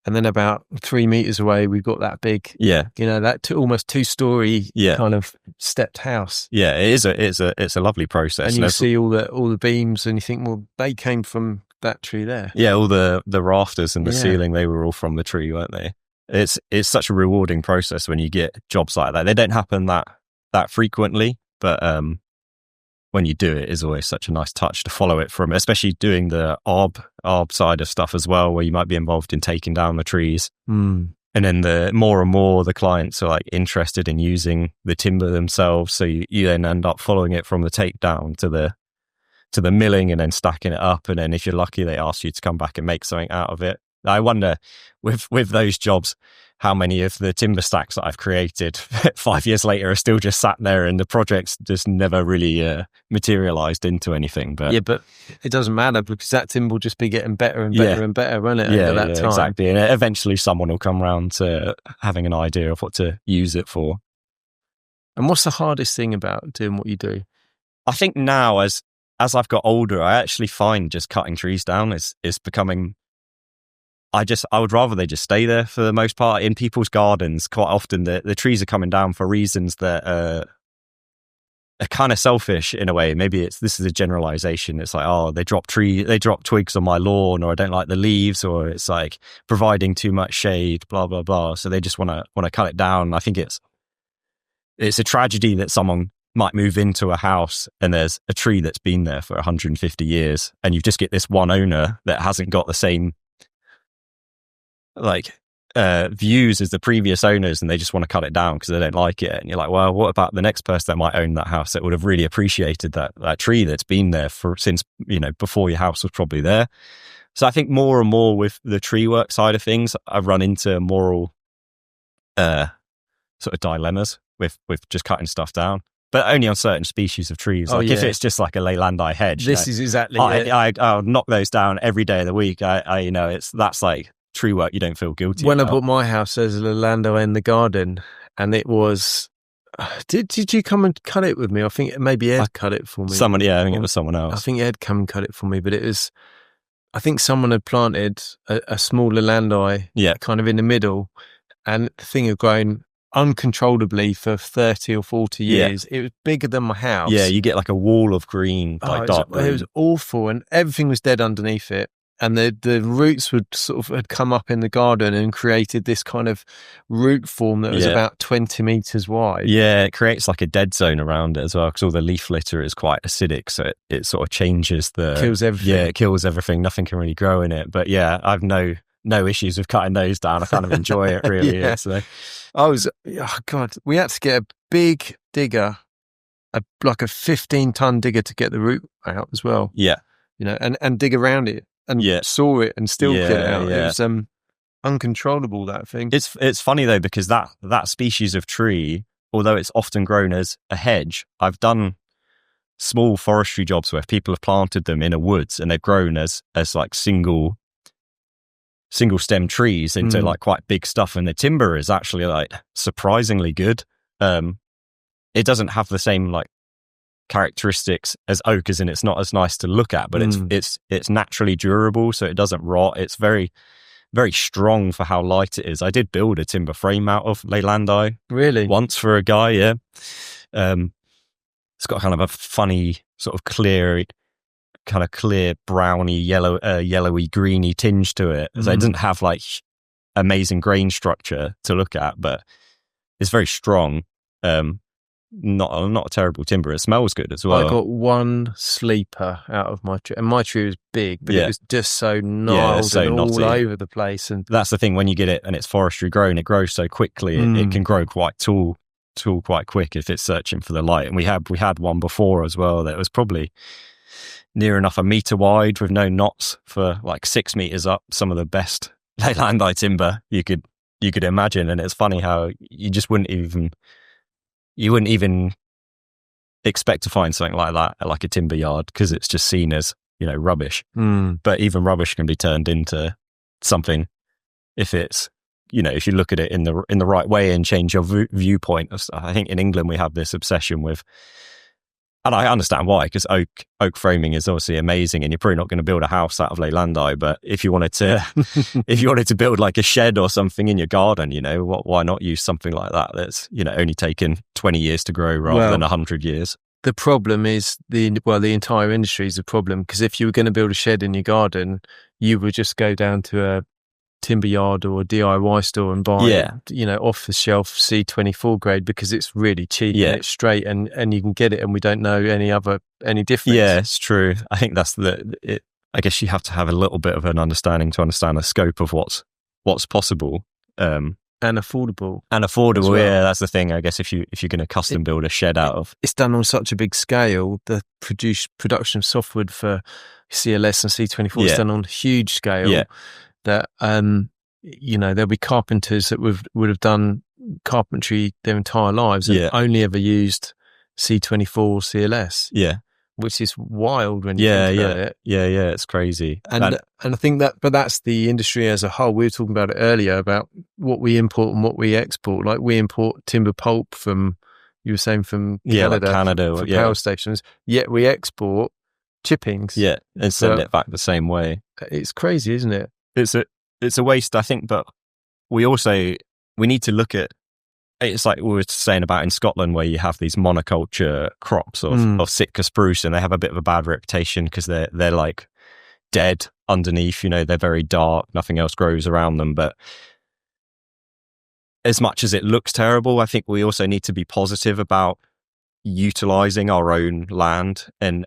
and then about 3 meters away, we've got that big, you know, that almost 2-story kind of stepped house. Yeah, it's a lovely process. And you see all the beams, and you think, well, they came from that tree there. Yeah, all the rafters and the ceiling, they were all from the tree, weren't they? It's such a rewarding process when you get jobs like that. They don't happen that frequently, but when you do, it is always such a nice touch to follow it from, especially doing the arb side of stuff as well, where you might be involved in taking down the trees. And then the more and more the clients are like interested in using the timber themselves, so you then end up following it from the takedown to the milling, and then stacking it up, and then if you're lucky, they ask you to come back and make something out of it. I wonder with those jobs, how many of the timber stacks that I've created 5 years later are still just sat there, and the project's just never really materialized into anything. But it doesn't matter, because that timber will just be getting better and better and better, won't it? Over that time. Exactly. And eventually someone will come around to having an idea of what to use it for. And what's the hardest thing about doing what you do? I think now, as I've got older, I actually find just cutting trees down is becoming... I would rather they just stay there for the most part. In people's gardens, quite often the trees are coming down for reasons that are kind of selfish in a way. Maybe this is a generalization. It's like, oh, they drop twigs on my lawn, or I don't like the leaves, or it's like providing too much shade, blah, blah, blah. So they just want to cut it down. I think it's a tragedy that someone might move into a house and there's a tree that's been there for 150 years, and you just get this one owner that hasn't got the same views as the previous owners, and they just want to cut it down because they don't like it. And you're like, well, what about the next person that might own that house that would have really appreciated that tree that's been there since, you know, before your house was probably there. So I think more and more with the tree work side of things, I've run into moral sort of dilemmas with just cutting stuff down, but only on certain species of trees. If it's just like a Leylandii hedge, is exactly I'll knock those down every day of the week. That's like tree work you don't feel guilty when about. I bought my house, there's a Leylandii in the garden, and it was did you come and cut it with me? I think maybe Ed cut it for me. I think it was someone else. I think Ed come and cut it for me, but I think someone had planted a small Leylandii kind of in the middle, and the thing had grown uncontrollably for 30 or 40 years. It was bigger than my house. Yeah, you get like a wall of green, like dark green. It was awful, and everything was dead underneath it. And the roots would had come up in the garden and created this kind of root form that was about 20 meters wide. Yeah, it creates like a dead zone around it as well, because all the leaf litter is quite acidic, so it sort of changes kills everything. Yeah, it kills everything. Nothing can really grow in it. But yeah, I've no issues with cutting those down. I kind of enjoy it really. Yeah. So we had to get a big digger, like a 15-ton digger to get the root out as well. Yeah, and dig around it. And saw it and still get it out. Yeah. It was uncontrollable, that thing. It's funny though, because that species of tree, although it's often grown as a hedge, I've done small forestry jobs where people have planted them in a woods and they've grown as like single stem trees into like quite big stuff, and the timber is actually like surprisingly good. It doesn't have the same like characteristics as oak, as in it's not as nice to look at, but it's naturally durable, so it doesn't rot. It's very, very strong for how light it is. I did build a timber frame out of Leylandi once for a guy. It's got kind of a funny sort of clear browny yellowy greeny tinge to it, so it doesn't have like amazing grain structure to look at, but it's very strong. Not a terrible timber. It smells good as well. I got one sleeper out of my tree, and my tree was big, but it was just so gnarled and all over the place. And that's the thing, when you get it and it's forestry grown, it grows so quickly. It can grow quite tall quite quick if it's searching for the light. And we had one before as well that was probably near enough a meter wide with no knots for like 6 meters up. Some of the best Leylandi timber you could imagine. And it's funny how you just wouldn't even expect to find something like that at like a timber yard, because it's just seen as, rubbish. But even rubbish can be turned into something if it's, if you look at it in the right way and change your viewpoint. I think in England we have this obsession with, and I understand why, because oak framing is obviously amazing, and you're probably not going to build a house out of Leylandi. But if you wanted to build like a shed or something in your garden, why not use something like that that's only taken 20 years to grow rather than 100 years. The problem is the entire industry is a problem, because if you were going to build a shed in your garden, you would just go down to a timber yard or a DIY store and buy off the shelf C24 grade, because it's really cheap and it's straight, and you can get it, and we don't know any difference. Yeah, it's true. I think that's I guess you have to have a little bit of an understanding to understand the scope of what's possible. And affordable. Well. Yeah, that's the thing. I guess if you're going to custom build a shed out of, it's done on such a big scale. The production of softwood for CLS and C24 is done on a huge scale. Yeah. That there'll be carpenters that would have done carpentry their entire lives and only ever used C24 CLS. Yeah, which is wild when you think about it. Yeah, it's crazy. And I think but that's the industry as a whole. We were talking about it earlier about what we import and what we export. Like we import timber pulp from Canada, like Canada for power stations. Yet we export chippings. Yeah, and send it back the same way. It's crazy, isn't it? It's a waste, I think, but we need to look at, it's like we were saying about in Scotland, where you have these monoculture crops of Sitka spruce, and they have a bit of a bad reputation because they're like dead underneath, they're very dark, nothing else grows around them. But as much as it looks terrible, I think we also need to be positive about utilizing our own land and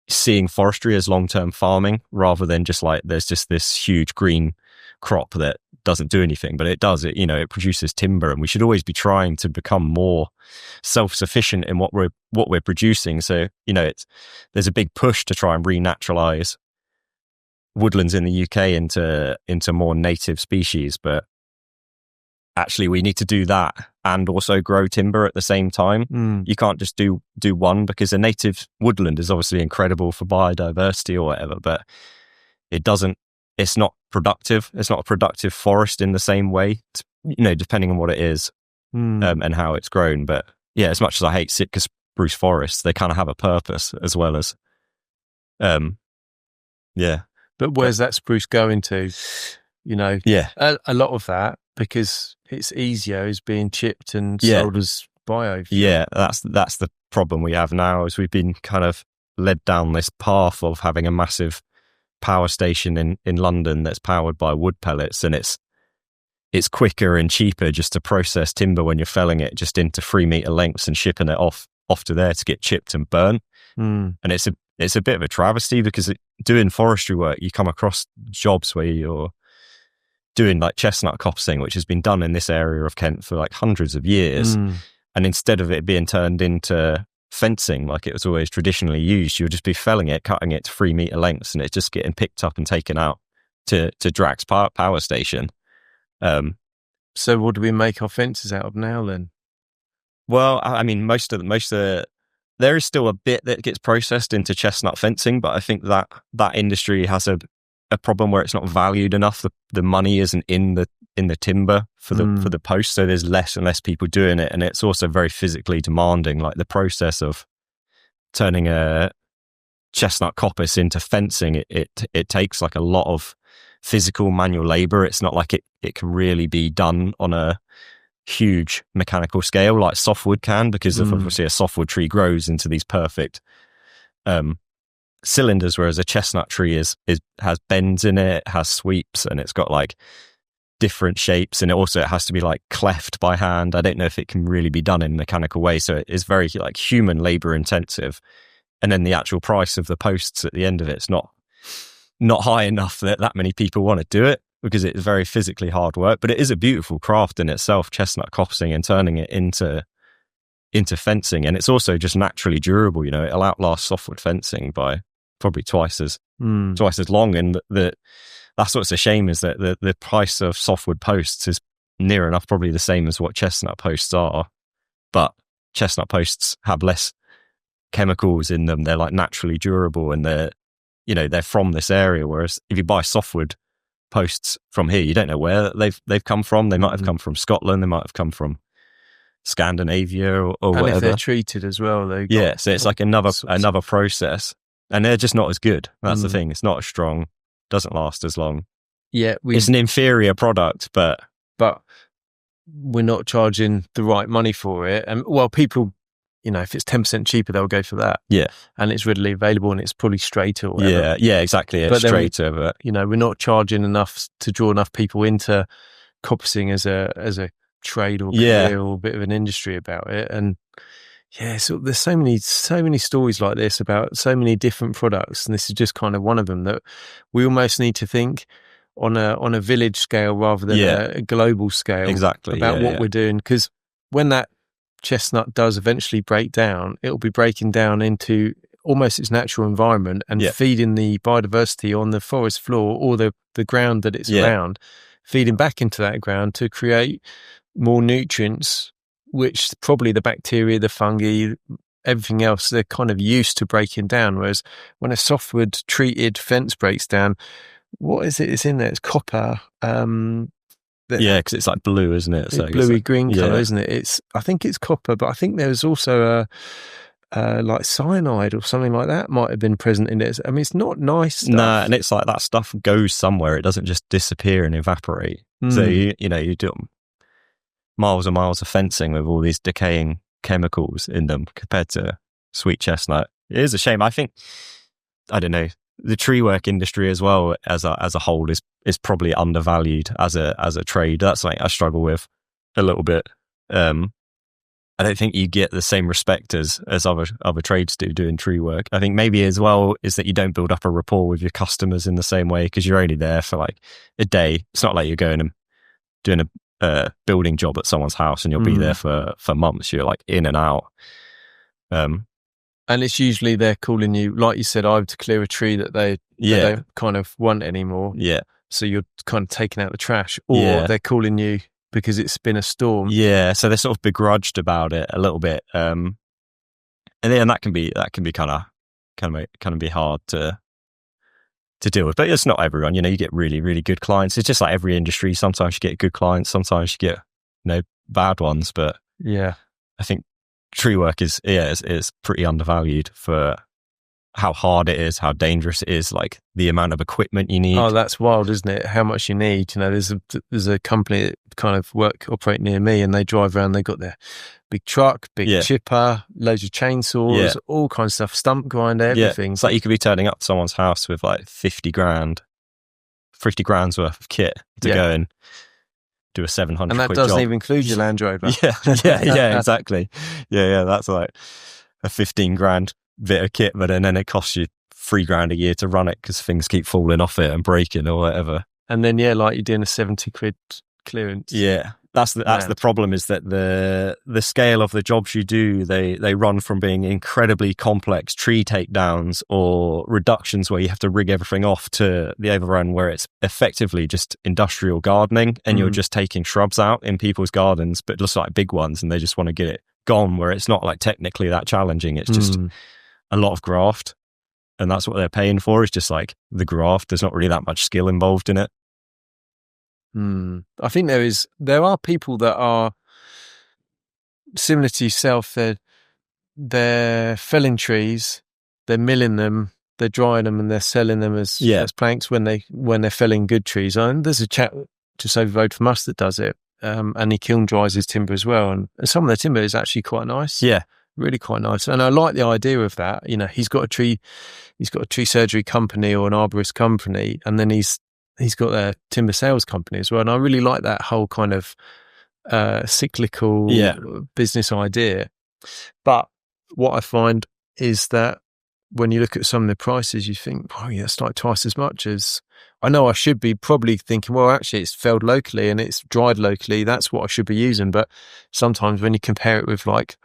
seeing forestry as long-term farming, rather than just like there's just this huge green crop that doesn't do anything, but it does. It produces timber, and we should always be trying to become more self-sufficient in what we're producing. So there's a big push to try and renaturalize woodlands in the UK into more native species, but actually we need to do that and also grow timber at the same time. You can't just do one, because a native woodland is obviously incredible for biodiversity or whatever, but it's not productive. It's not a productive forest in the same way, depending on what it is and how it's grown. But yeah, as much as I hate Sitka spruce forests, they kind of have a purpose as well as, But where's that spruce going to? A lot of that because it's easier as being chipped and Yeah. sold as biofuel. Yeah, that's the problem we have now, is we've been kind of led down this path of having a massive power station in London that's powered by wood pellets, and it's quicker and cheaper just to process timber when you're felling it just into 3-meter lengths and shipping it off to there to get chipped and burnt. And it's a bit of a travesty, because doing forestry work, you come across jobs where you're doing like chestnut coppicing, which has been done in this area of Kent for like hundreds of years. And instead of it being turned into fencing like it was always traditionally used, you'll just be felling it, cutting it to 3-meter lengths, and it's just getting picked up and taken out to Drax power station. So what do we make our fences out of now then? Well, I mean, most of there is still a bit that gets processed into chestnut fencing, but I think that industry has a problem where it's not valued enough. The money isn't in the timber for the post, so there's less and less people doing it, and it's also very physically demanding. Like the process of turning a chestnut coppice into fencing, it takes like a lot of physical manual labor. It's not like it can really be done on a huge mechanical scale like softwood can, because if obviously a softwood tree grows into these perfect cylinders, whereas a chestnut tree has bends in it, has sweeps, and it's got like different shapes, and it has to be like cleft by hand. I don't know if it can really be done in a mechanical way, so it's very like human labor intensive, and then the actual price of the posts at the end of it's not high enough that many people want to do it, because it's very physically hard work. But it is a beautiful craft in itself, chestnut coppicing, and turning it into fencing. And it's also just naturally durable. You know, it'll outlast softwood fencing by probably twice as long. And that's what's a shame, is that the price of softwood posts is near enough probably the same as what chestnut posts are, but chestnut posts have less chemicals in them. They're like naturally durable, and they're from this area. Whereas if you buy softwood posts from here, you don't know where they've come from. They might have come from Scotland. They might have come from Scandinavia or whatever. And if they're treated as well, so it's like another process, and they're just not as good. That's the thing. It's not as strong. Doesn't last as long. Yeah, it's an inferior product, but we're not charging the right money for it. And well, people, if it's 10% cheaper, they'll go for that. Yeah, and it's readily available, and it's probably straighter. Or whatever. Yeah, exactly. It's straighter, but we're not charging enough to draw enough people into coppicing as a trade or career or a bit of an industry about it. And so there's so many stories like this about so many different products, and this is just kind of one of them, that we almost need to think on a village scale rather than a global scale. Exactly. About what we're doing, because when that chestnut does eventually break down, it'll be breaking down into almost its natural environment and feeding the biodiversity on the forest floor or the ground that it's around, feeding back into that ground to create more nutrients, which probably the bacteria, the fungi, everything else, they're kind of used to breaking down. Whereas when a softwood treated fence breaks down, what is it? It's in there. It's copper. Because it's like blue, isn't it? So bluey green colour, isn't it? I think it's copper, but I think there's also a like cyanide or something like that might have been present in it. I mean, it's not nice stuff. No, and it's like that stuff goes somewhere. It doesn't just disappear and evaporate. So you do miles and miles of fencing with all these decaying chemicals in them compared to sweet chestnut. It is a shame. I think, I don't know, the tree work industry as well as a whole is probably undervalued as a trade. That's something I struggle with a little bit. I don't think you get the same respect as other trades do doing tree work. I think maybe as well is that you don't build up a rapport with your customers in the same way, because you're only there for like a day. It's not like you're going and doing a building job at someone's house and you'll be there for months. You're like in and out. And it's usually they're calling you, like you said, either to clear a tree that they don't kind of want anymore. Yeah. So you're kind of taking out the trash, or they're calling you because it's been a storm. Yeah. So they're sort of begrudged about it a little bit. And then that can be kind of be hard to deal with. But it's not everyone. You get really, really good clients. It's just like every industry. Sometimes you get good clients, sometimes you get bad ones. But I think tree work is pretty undervalued for how hard it is, how dangerous it is, like the amount of equipment you need. Oh, that's wild, isn't it? How much you need. You know, there's a company that kind of operate near me, and they drive around. They got their big truck, big chipper, loads of chainsaws, all kinds of stuff, stump grinder, everything. It's like you could be turning up to someone's house with like 50 grand's worth of kit to go and do a 700 and that quid doesn't job. even include your Land Rover. Yeah, exactly. Yeah, that's like a 15 grand bit of kit, but then it costs you $3,000 a year to run it because things keep falling off it and breaking or whatever. And then like you're doing a 70 quid clearance. Yeah, that's the problem, is that the scale of the jobs you do, they run from being incredibly complex tree takedowns or reductions where you have to rig everything off, to the overrun where it's effectively just industrial gardening and you're just taking shrubs out in people's gardens, but just like big ones, and they just want to get it gone, where it's not like technically that challenging. It's just a lot of graft, and that's what they're paying for, is just like the graft. There's not really that much skill involved in it. I think there are people that are similar to yourself. They're felling trees, they're milling them, they're drying them, and they're selling them as planks when they're felling good trees. And there's a chap just over the road from us that does it, and he kiln dries his timber as well. And some of the timber is actually quite nice. Yeah, really quite nice. And I like the idea of that. You know, he's got a tree surgery company or an arborist company, and then he's got a timber sales company as well. And I really like that whole kind of cyclical business idea. But what I find is that when you look at some of the prices, you think, oh yeah, it's like twice as much as, I know I should be probably thinking, well, actually it's felled locally and it's dried locally. That's what I should be using. But sometimes when you compare it with, like,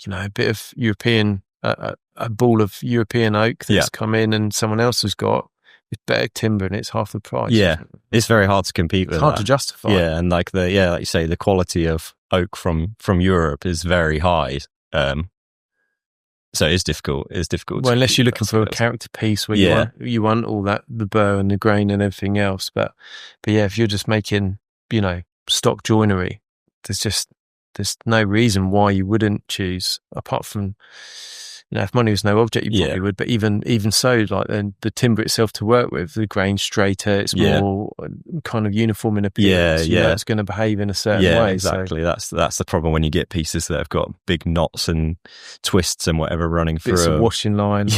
you know, a bit of European, a ball of European oak that's come in and someone else has got, it's better timber and it's half the price. Yeah, it's very hard to compete with. It's hard to justify. Yeah, and like like you say, the quality of oak from Europe is very high. So it's difficult. Well, unless you're looking for a character piece where you want all that, the burr and the grain and everything else. But yeah, if you're just making, you know, stock joinery, there's no reason why you wouldn't choose, apart from, you know, if money was no object, you probably would. But even so, like the timber itself to work with, the grain straighter, it's more kind of uniform in appearance. Yeah, it's going to behave in a certain way. Yeah, exactly. So. That's the problem when you get pieces that have got big knots and twists and whatever running through. Bits of washing line.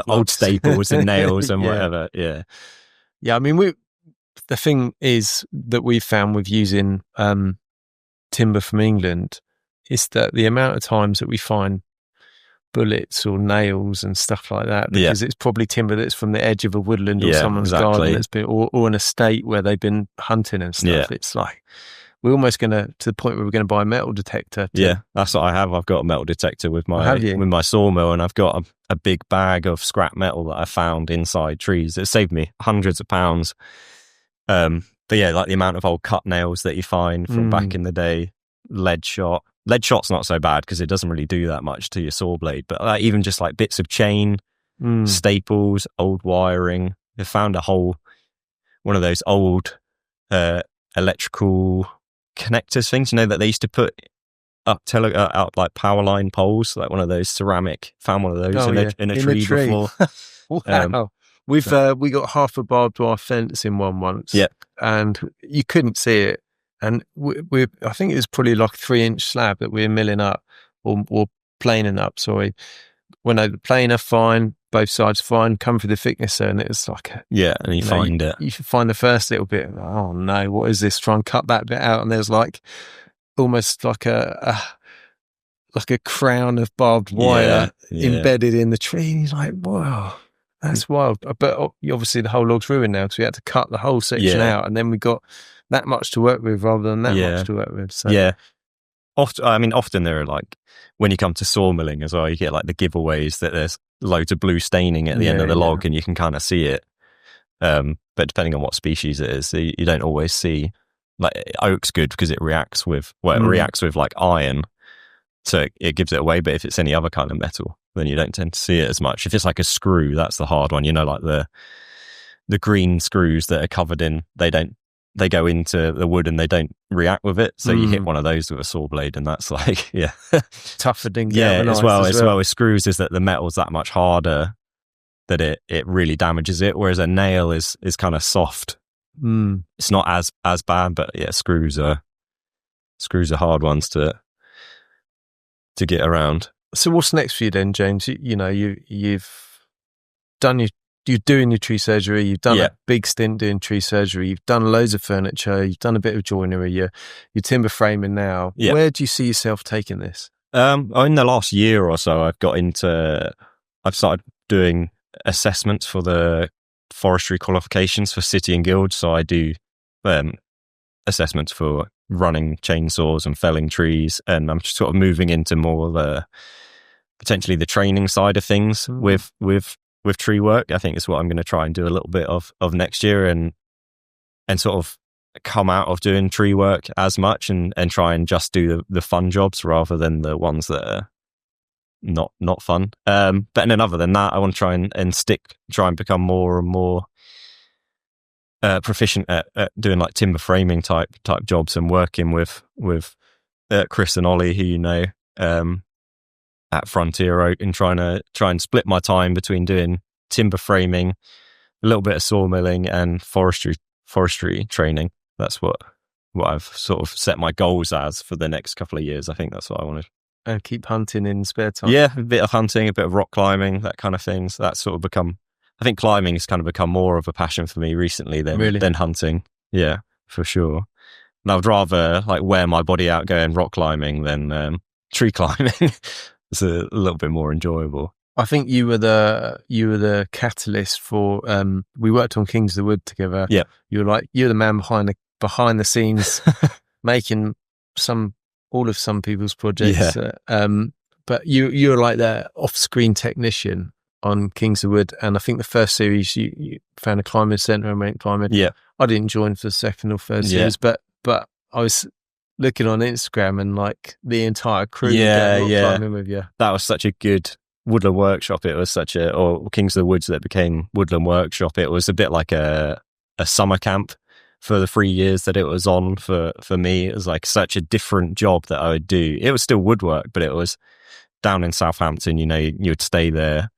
Old staples and nails and whatever. Yeah. I mean, the thing is that we've found with using timber from England is that the amount of times that we find bullets or nails and stuff like that, because it's probably timber that's from the edge of a woodland or someone's garden that's been, or an estate where they've been hunting and stuff. It's like we're almost going to the point where we're going to buy a metal detector. That's what I have. I've got a metal detector with my sawmill, and I've got a big bag of scrap metal that I found inside trees. It saved me hundreds of pounds. But yeah, like the amount of old cut nails that you find from back in the day, lead shot. Lead shot's not so bad because it doesn't really do that much to your saw blade, but even just like bits of chain, staples, old wiring. I found one of those old electrical connectors things, you know, that they used to put up out like power line poles, like one of those ceramic. Found one of those in a tree before. Wow. We got half a barbed wire fence in one once, and you couldn't see it. And I think it was probably like a 3-inch slab that we were milling up or planing up. Sorry, when the planer fine, both sides fine, come through the thicknesser, and it was like and you find it. You find the first little bit. Oh no, what is this? Try and cut that bit out, and there's like almost like a crown of barbed wire embedded in the tree. And he's like, wow. That's wild. But obviously the whole log's ruined now because we had to cut the whole section out, and then we got that much to work with rather than that much to work with. So. Often there are, like, when you come to sawmilling as well, you get like the giveaways that there's loads of blue staining at the end of the log, and you can kind of see it. But depending on what species it is, you don't always see. Like oak's good because it reacts with like iron, so it gives it away. But if it's any other kind of metal, then you don't tend to see it as much. If it's like a screw, that's the hard one. You know, like the green screws that are covered in, they go into the wood and they don't react with it. So you hit one of those with a saw blade, and that's like, tougher than as well as screws is that the metal's that much harder that it really damages it. Whereas a nail is kind of soft. It's not as bad, but yeah, screws are hard ones to get around. So what's next for you then, James? You've done you're doing your tree surgery. You've done a big stint doing tree surgery. You've done loads of furniture. You've done a bit of joinery. You're timber framing now. Yeah. Where do you see yourself taking this? In the last year or so, I've started doing assessments for the forestry qualifications for city and guilds. So I do assessments for running chainsaws and felling trees, and I'm sort of moving into more potentially the training side of things with tree work. I think is what I'm going to try and do a little bit of next year, and sort of come out of doing tree work as much and try and just do the fun jobs rather than the ones that are not fun. But then other than that, I want to try and become more and more proficient at doing like timber framing type jobs, and working with Chris and Ollie, who you know, at Frontier Oak, and try and split my time between doing timber framing, a little bit of sawmilling, and forestry training. That's what I've sort of set my goals as for the next couple of years. I think that's what I want to. And keep hunting in spare time. Yeah, a bit of hunting, a bit of rock climbing, that kind of thing. So that's sort of become, I think climbing has kind of become more of a passion for me recently than hunting. Yeah, for sure. And I would rather like wear my body out going rock climbing than tree climbing. It's a little bit more enjoyable. I think you were the catalyst for. We worked on Kings of the Wood together. Yeah, you're the man behind the scenes, making all of some people's projects. Yeah. But you're like the off-screen technician on Kings of Wood, and I think the first series you found a climbing centre and went climbing. Yeah, I didn't join for the second or third series, but I was looking on Instagram and like the entire crew climbing with you. That was such a good woodland workshop. It was or Kings of the Woods that became Woodland Workshop. It was a bit like a summer camp for the 3 years that it was on for me. It was like such a different job that I would do. It was still woodwork, but it was down in Southampton. You know, you would stay there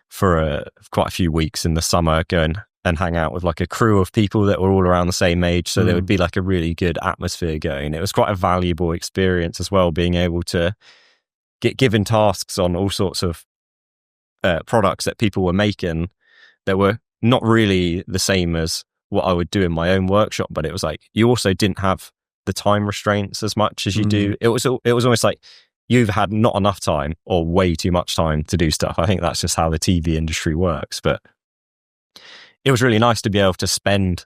for quite a few weeks in the summer, go and hang out with like a crew of people that were all around the same age. So there would be like a really good atmosphere going. It was quite a valuable experience as well, being able to get given tasks on all sorts of products that people were making that were not really the same as what I would do in my own workshop. But it was like, you also didn't have the time restraints as much as you do. It was almost like you've had not enough time or way too much time to do stuff. I think that's just how the TV industry works. But it was really nice to be able to spend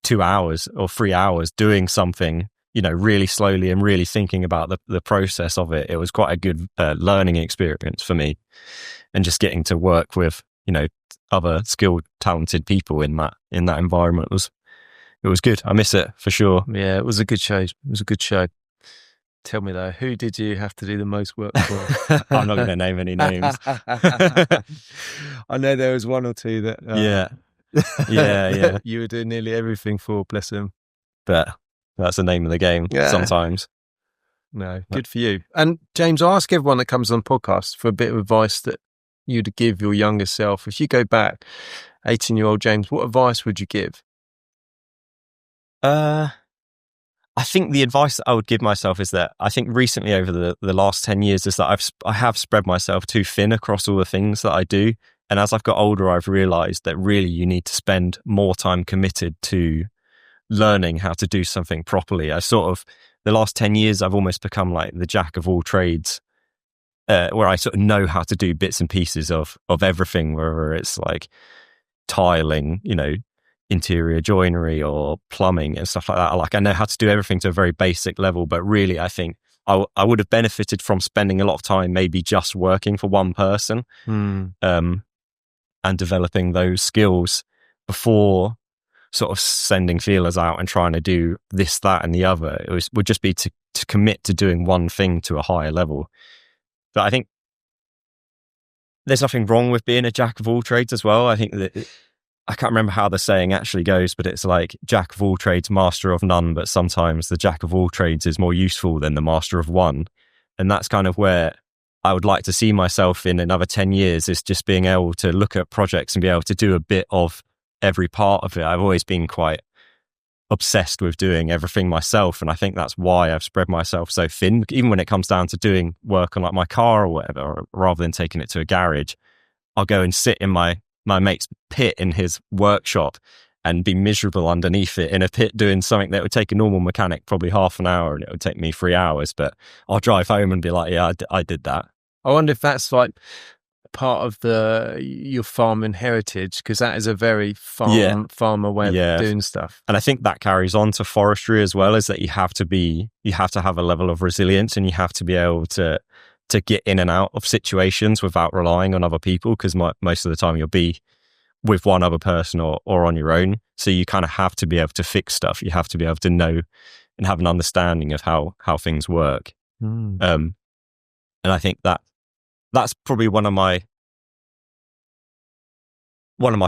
2 hours or 3 hours doing something, you know, really slowly and really thinking about the process of it. It was quite a good learning experience for me, and just getting to work with, you know, other skilled, talented people in that environment it was good. I miss it for sure. Yeah, it was a good show. It was a good show. Tell me though, who did you have to do the most work for? I'm not going to name any names. I know there was one or two that. Yeah. You were doing nearly everything for, bless them. But that's the name of the game sometimes. No, good for you. And James, I ask everyone that comes on podcasts for a bit of advice that you'd give your younger self. If you go back, 18-year-old James, what advice would you give? I think the advice that I would give myself is that I think recently over the last 10 years is that I have spread myself too thin across all the things that I do. And as I've got older, I've realized that really you need to spend more time committed to learning how to do something properly. The last 10 years, I've almost become like the jack of all trades, where I sort of know how to do bits and pieces of everything, whether it's like tiling, you know, interior joinery or plumbing and stuff like that. Like I know how to do everything to a very basic level, but really I think I would have benefited from spending a lot of time maybe just working for one person and developing those skills before sort of sending feelers out and trying to do this, that and the other. Would just be to commit to doing one thing to a higher level. But I think there's nothing wrong with being a jack of all trades as well. I think that I can't remember how the saying actually goes, but it's like jack of all trades, master of none. But sometimes the jack of all trades is more useful than the master of one. And that's kind of where I would like to see myself in another 10 years is just being able to look at projects and be able to do a bit of every part of it. I've always been quite obsessed with doing everything myself, and I think that's why I've spread myself so thin. Even when it comes down to doing work on like my car or whatever, or rather than taking it to a garage, I'll go and sit in my mate's pit in his workshop and be miserable underneath it in a pit doing something that would take a normal mechanic probably half an hour, and it would take me 3 hours. But I'll drive home and be like, yeah, I did that. I wonder if that's like part of your farming heritage, because that is a very farmer way of doing stuff. And I think that carries on to forestry as well, is that you have to have a level of resilience, and you have to be able to get in and out of situations without relying on other people, because most of the time you'll be with one other person or on your own. So you kind of have to be able to fix stuff. You have to be able to know and have an understanding of how things work. And I think that's probably one of my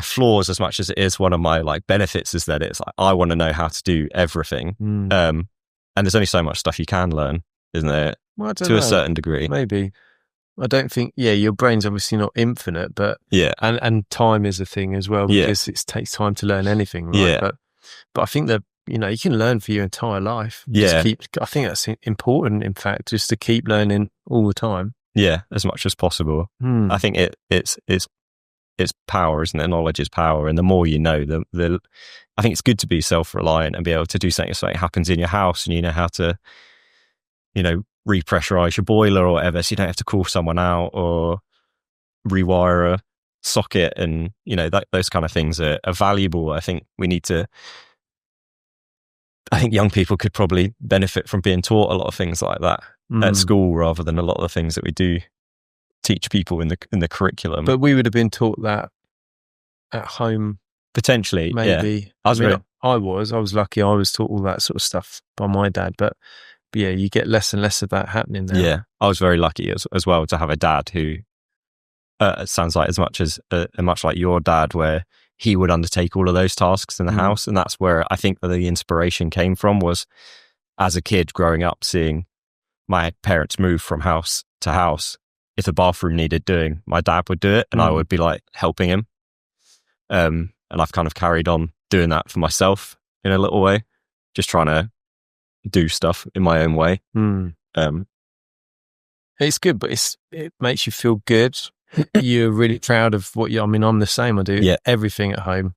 flaws as much as it is one of my like benefits, is that it's like I want to know how to do everything. And there's only so much stuff you can learn, isn't there? Well, to a certain degree. Maybe. I don't think, your brain's obviously not infinite, but and time is a thing as well, because it takes time to learn anything, right? Yeah. But I think that, you can learn for your entire life. Yeah. I think that's important, in fact, just to keep learning all the time. Yeah, as much as possible. I think it's power, isn't it? Knowledge is power, and the more you know, the I think it's good to be self-reliant and be able to do something if something happens in your house, and you know how to, repressurize your boiler or whatever, so you don't have to call someone out or rewire a socket, and those kind of things are valuable. I think young people could probably benefit from being taught a lot of things like that at school, rather than a lot of the things that we do teach people in the curriculum. But we would have been taught that at home, potentially. Maybe. Yeah. I was lucky. I was taught all that sort of stuff by my dad, but you get less and less of that happening now. Yeah, I was very lucky as well to have a dad who sounds like much like your dad, where he would undertake all of those tasks in the house. And that's where I think that the inspiration came from, was as a kid growing up, seeing my parents move from house to house. If the bathroom needed doing, my dad would do it, and I would be like helping him. And I've kind of carried on doing that for myself in a little way, just trying to do stuff in my own way. It's good, but it makes you feel good. You're really proud of what I'm the same. I do everything at home.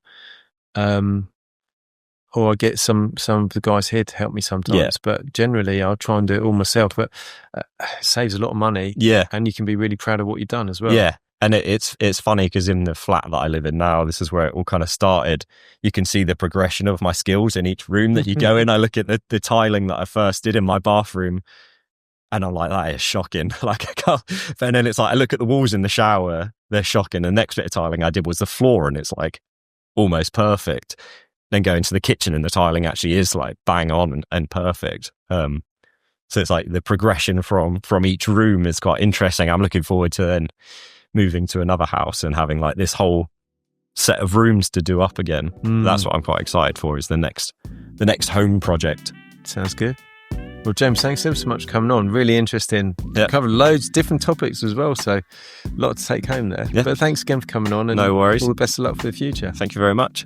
Or I get some of the guys here to help me sometimes, but generally I'll try and do it all myself. But it saves a lot of money, and you can be really proud of what you've done as well. Yeah, and it's funny, because in the flat that I live in now, this is where it all kind of started. You can see the progression of my skills in each room that you go in. I look at the tiling that I first did in my bathroom, and I'm like, that is shocking. Like, I can't. And then it's like, I look at the walls in the shower, they're shocking. The next bit of tiling I did was the floor, and it's like almost perfect. Then go into the kitchen, and the tiling actually is like bang on and perfect. So it's like the progression from each room is quite interesting. I'm looking forward to then moving to another house and having like this whole set of rooms to do up again. That's what I'm quite excited for, is the next home project. Sounds good. Well, James, thanks ever so much for coming on. Really interesting. Covered loads of different topics as well, so a lot to take home there. But thanks again for coming on, and no worries. All the best of luck for the future. Thank you very much.